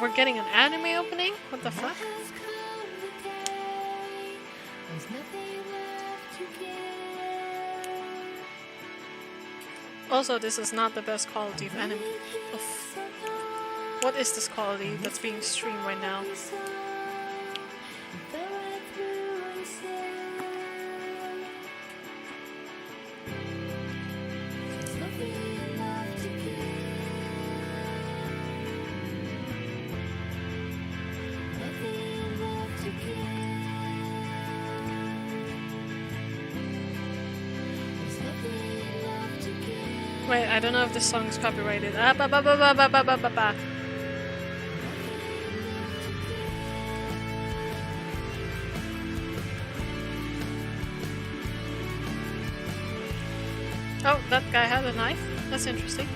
We're getting an anime opening? What the fuck? Also, this is not the best quality of anime. What is this quality that's being streamed right now? Wait, I don't know if this song is copyrighted. Oh, that guy had a knife? That's interesting.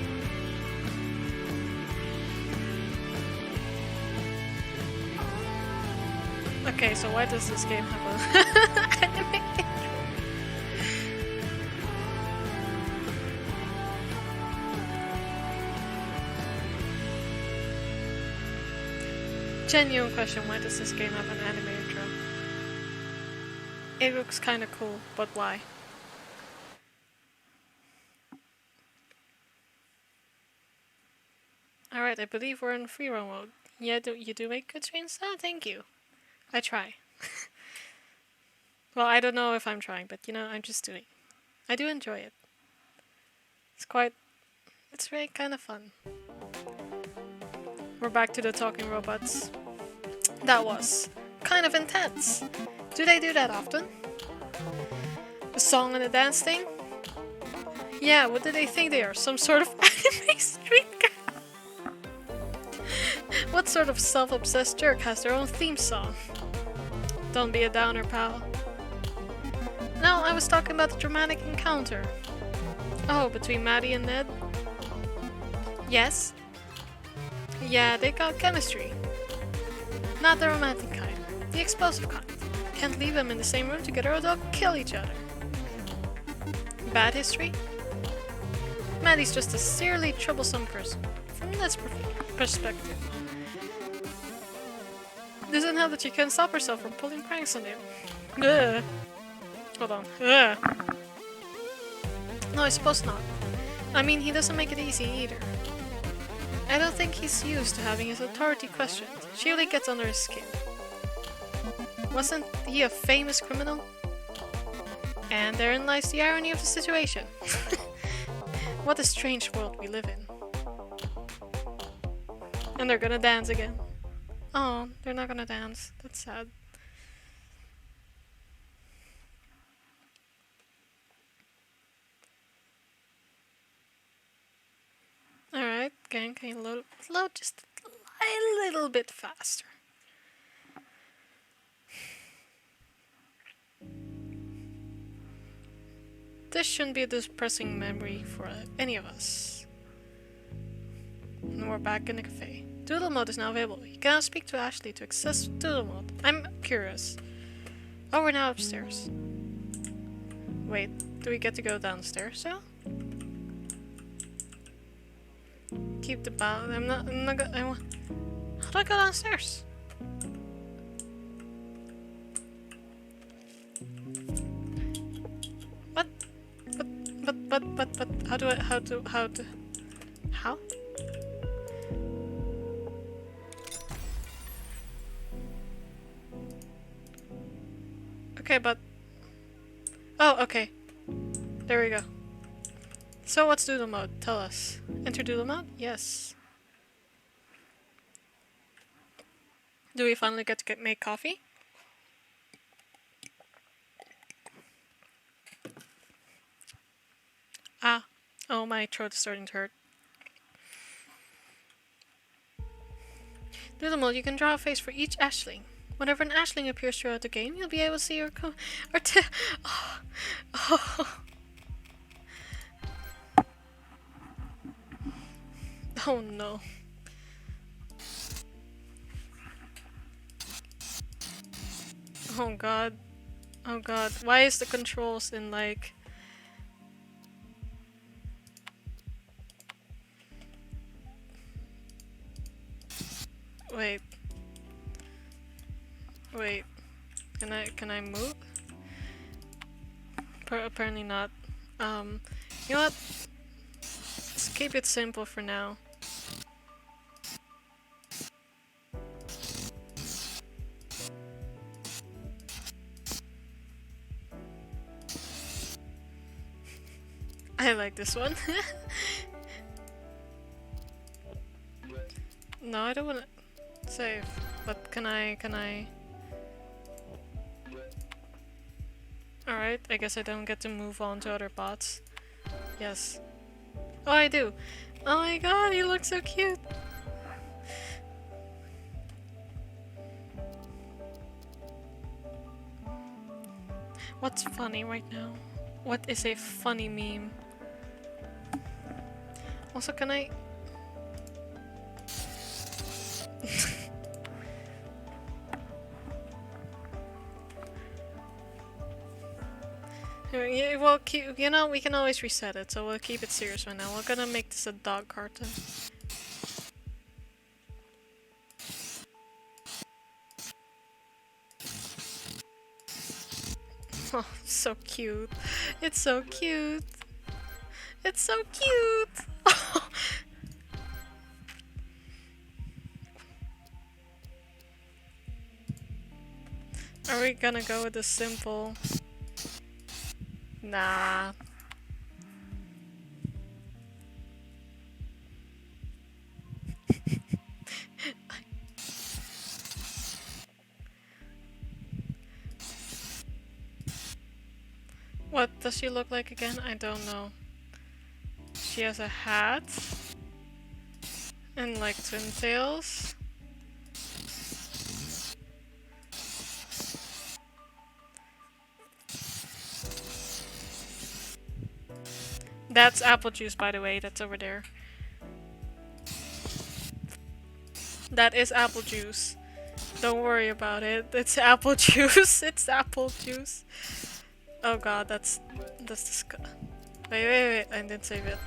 Okay, so why does this game have a anime? Genuine question, why does this game have an anime intro? It looks kinda cool, but why? Alright, I believe we're in free roam mode. Yeah, you do make good streams? Oh, thank you. I try. Well, I don't know if I'm trying, but you know, I'm just doing. I do enjoy it. It's really kind of fun. We're back to the talking robots. That was kind of intense. Do they do that often? The song and the dance thing? Yeah, what do they think they are? Some sort of anime street girl? What sort of self-obsessed jerk has their own theme song? Don't be a downer, pal. No, I was talking about the dramatic encounter. Oh, between Maddie and Ned? Yes. Yeah, they got chemistry. Not the romantic kind, the explosive kind. Can't leave them in the same room together or they'll kill each other. Bad history? Maddie's just a seriously troublesome person, from Ned's perspective. Doesn't help that she can't stop herself from pulling pranks on him. Ugh. Hold on. Ugh. No, I suppose not. I mean, he doesn't make it easy either. I don't think he's used to having his authority questioned. She really gets under his skin. Wasn't he a famous criminal? And therein lies the irony of the situation. What a strange world we live in. And they're gonna dance again. Oh, they're not gonna dance. That's sad. Alright, gang, can you load just a little bit faster? This shouldn't be a depressing memory for any of us. And we're back in the cafe. Doodle mode is now available. You can now speak to Ashley to access doodle mode. I'm curious. Oh, we're now upstairs. Wait, do we get to go downstairs now? Keep the bow. I'm not gonna. How do I go downstairs? What? But, how? Okay, but. Oh, okay. There we go. So what's doodle mode? Tell us. Enter doodle mode? Yes. Do we finally get to make coffee? Ah. Oh, my throat is starting to hurt. Doodle, you can draw a face for each Ashling. Whenever an Ashling appears throughout the game, you'll be able to see your oh. Oh. Oh no. Oh god. Oh god. Why is the controls in like... Wait. Wait. Can I move? Apparently not. You know what? Let's keep it simple for now. I like this one. No, I don't wanna save. But can I? Alright, I guess I don't get to move on to other bots. Yes. Oh, I do. Oh my god, he looks so cute. What's funny right now? What is a funny meme? Also, can I... Yeah, well, you know, we can always reset it, so we'll keep it serious right now. We're gonna make this a dog cartoon. Oh, so cute. It's so cute. It's so cute. Are we gonna go with the simple? Nah. What does she look like again? I don't know. She has a hat. And like twin tails. That's apple juice, by the way. That's over there. That is apple juice. Don't worry about it. It's apple juice. It's apple juice. Oh god, that's disgusting. Wait. I didn't save it.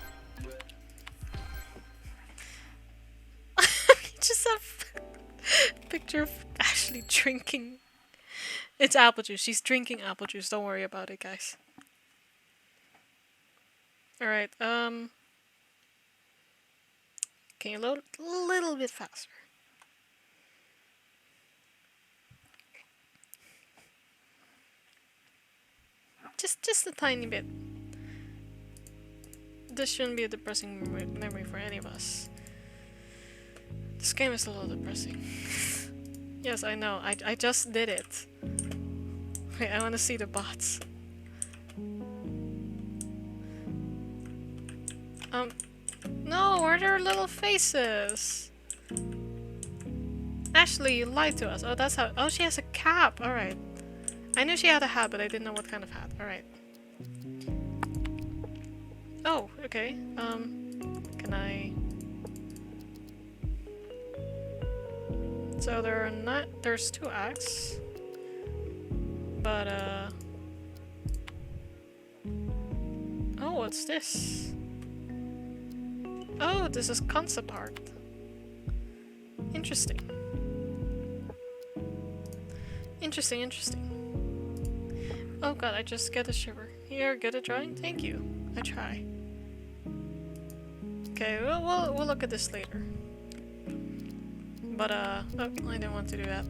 Just a picture of Ashley drinking. It's apple juice. She's drinking apple juice. Don't worry about it, guys. Alright, can you load a little bit faster? Just a tiny bit. This shouldn't be a depressing memory for any of us. This game is a little depressing. Yes, I know. I just did it. Wait, I want to see the bots. No, where are their little faces? Ashley, you lied to us. Oh, that's how. Oh, she has a cap. Alright. I knew she had a hat, but I didn't know what kind of hat. Alright. Oh, okay. Can I... So there are not... There's 2 acts. But, oh, what's this? Oh, this is concept art. Interesting. Interesting. Oh god, I just get a shiver. Here, get a drawing? Thank you. I try. Okay, we'll look at this later. But, oh, I didn't want to do that.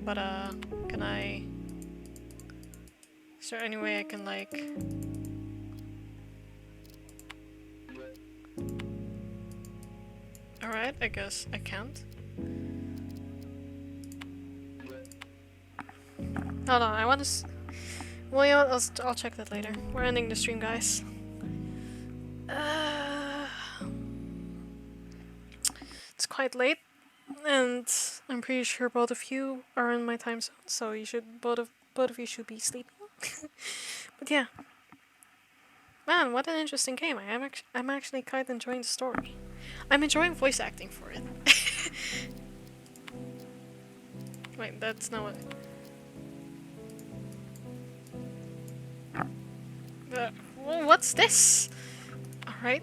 But, can I... Is there any way I can, like... Alright, I guess I can't. Hold on, I want to... Well, you know what? I'll check that later. We're ending the stream, guys. It's quite late, and I'm pretty sure both of you are in my time zone, so you should both of you should be sleeping. But yeah, man, what an interesting game. I'm actually quite enjoying the story. I'm enjoying voice acting for it. Wait, that's not what. What's this? Alright.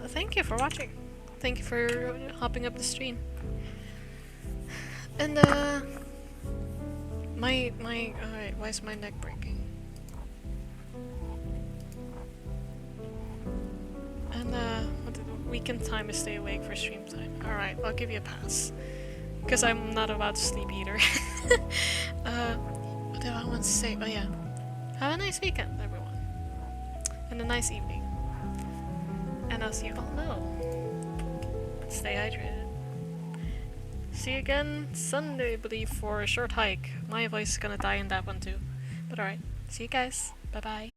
Thank you for watching. Thank you for hopping up the stream. And, alright, why is my neck breaking? And, weekend time is stay awake for stream time. Alright, I'll give you a pass. Because I'm not about to sleep either. What do I want to say? Oh yeah. Have a nice weekend, everyone. And a nice evening. And I'll see you all now. Stay hydrated. See you again Sunday, I believe, for a short hike. My voice is gonna die in that one too. But alright. See you guys. Bye bye.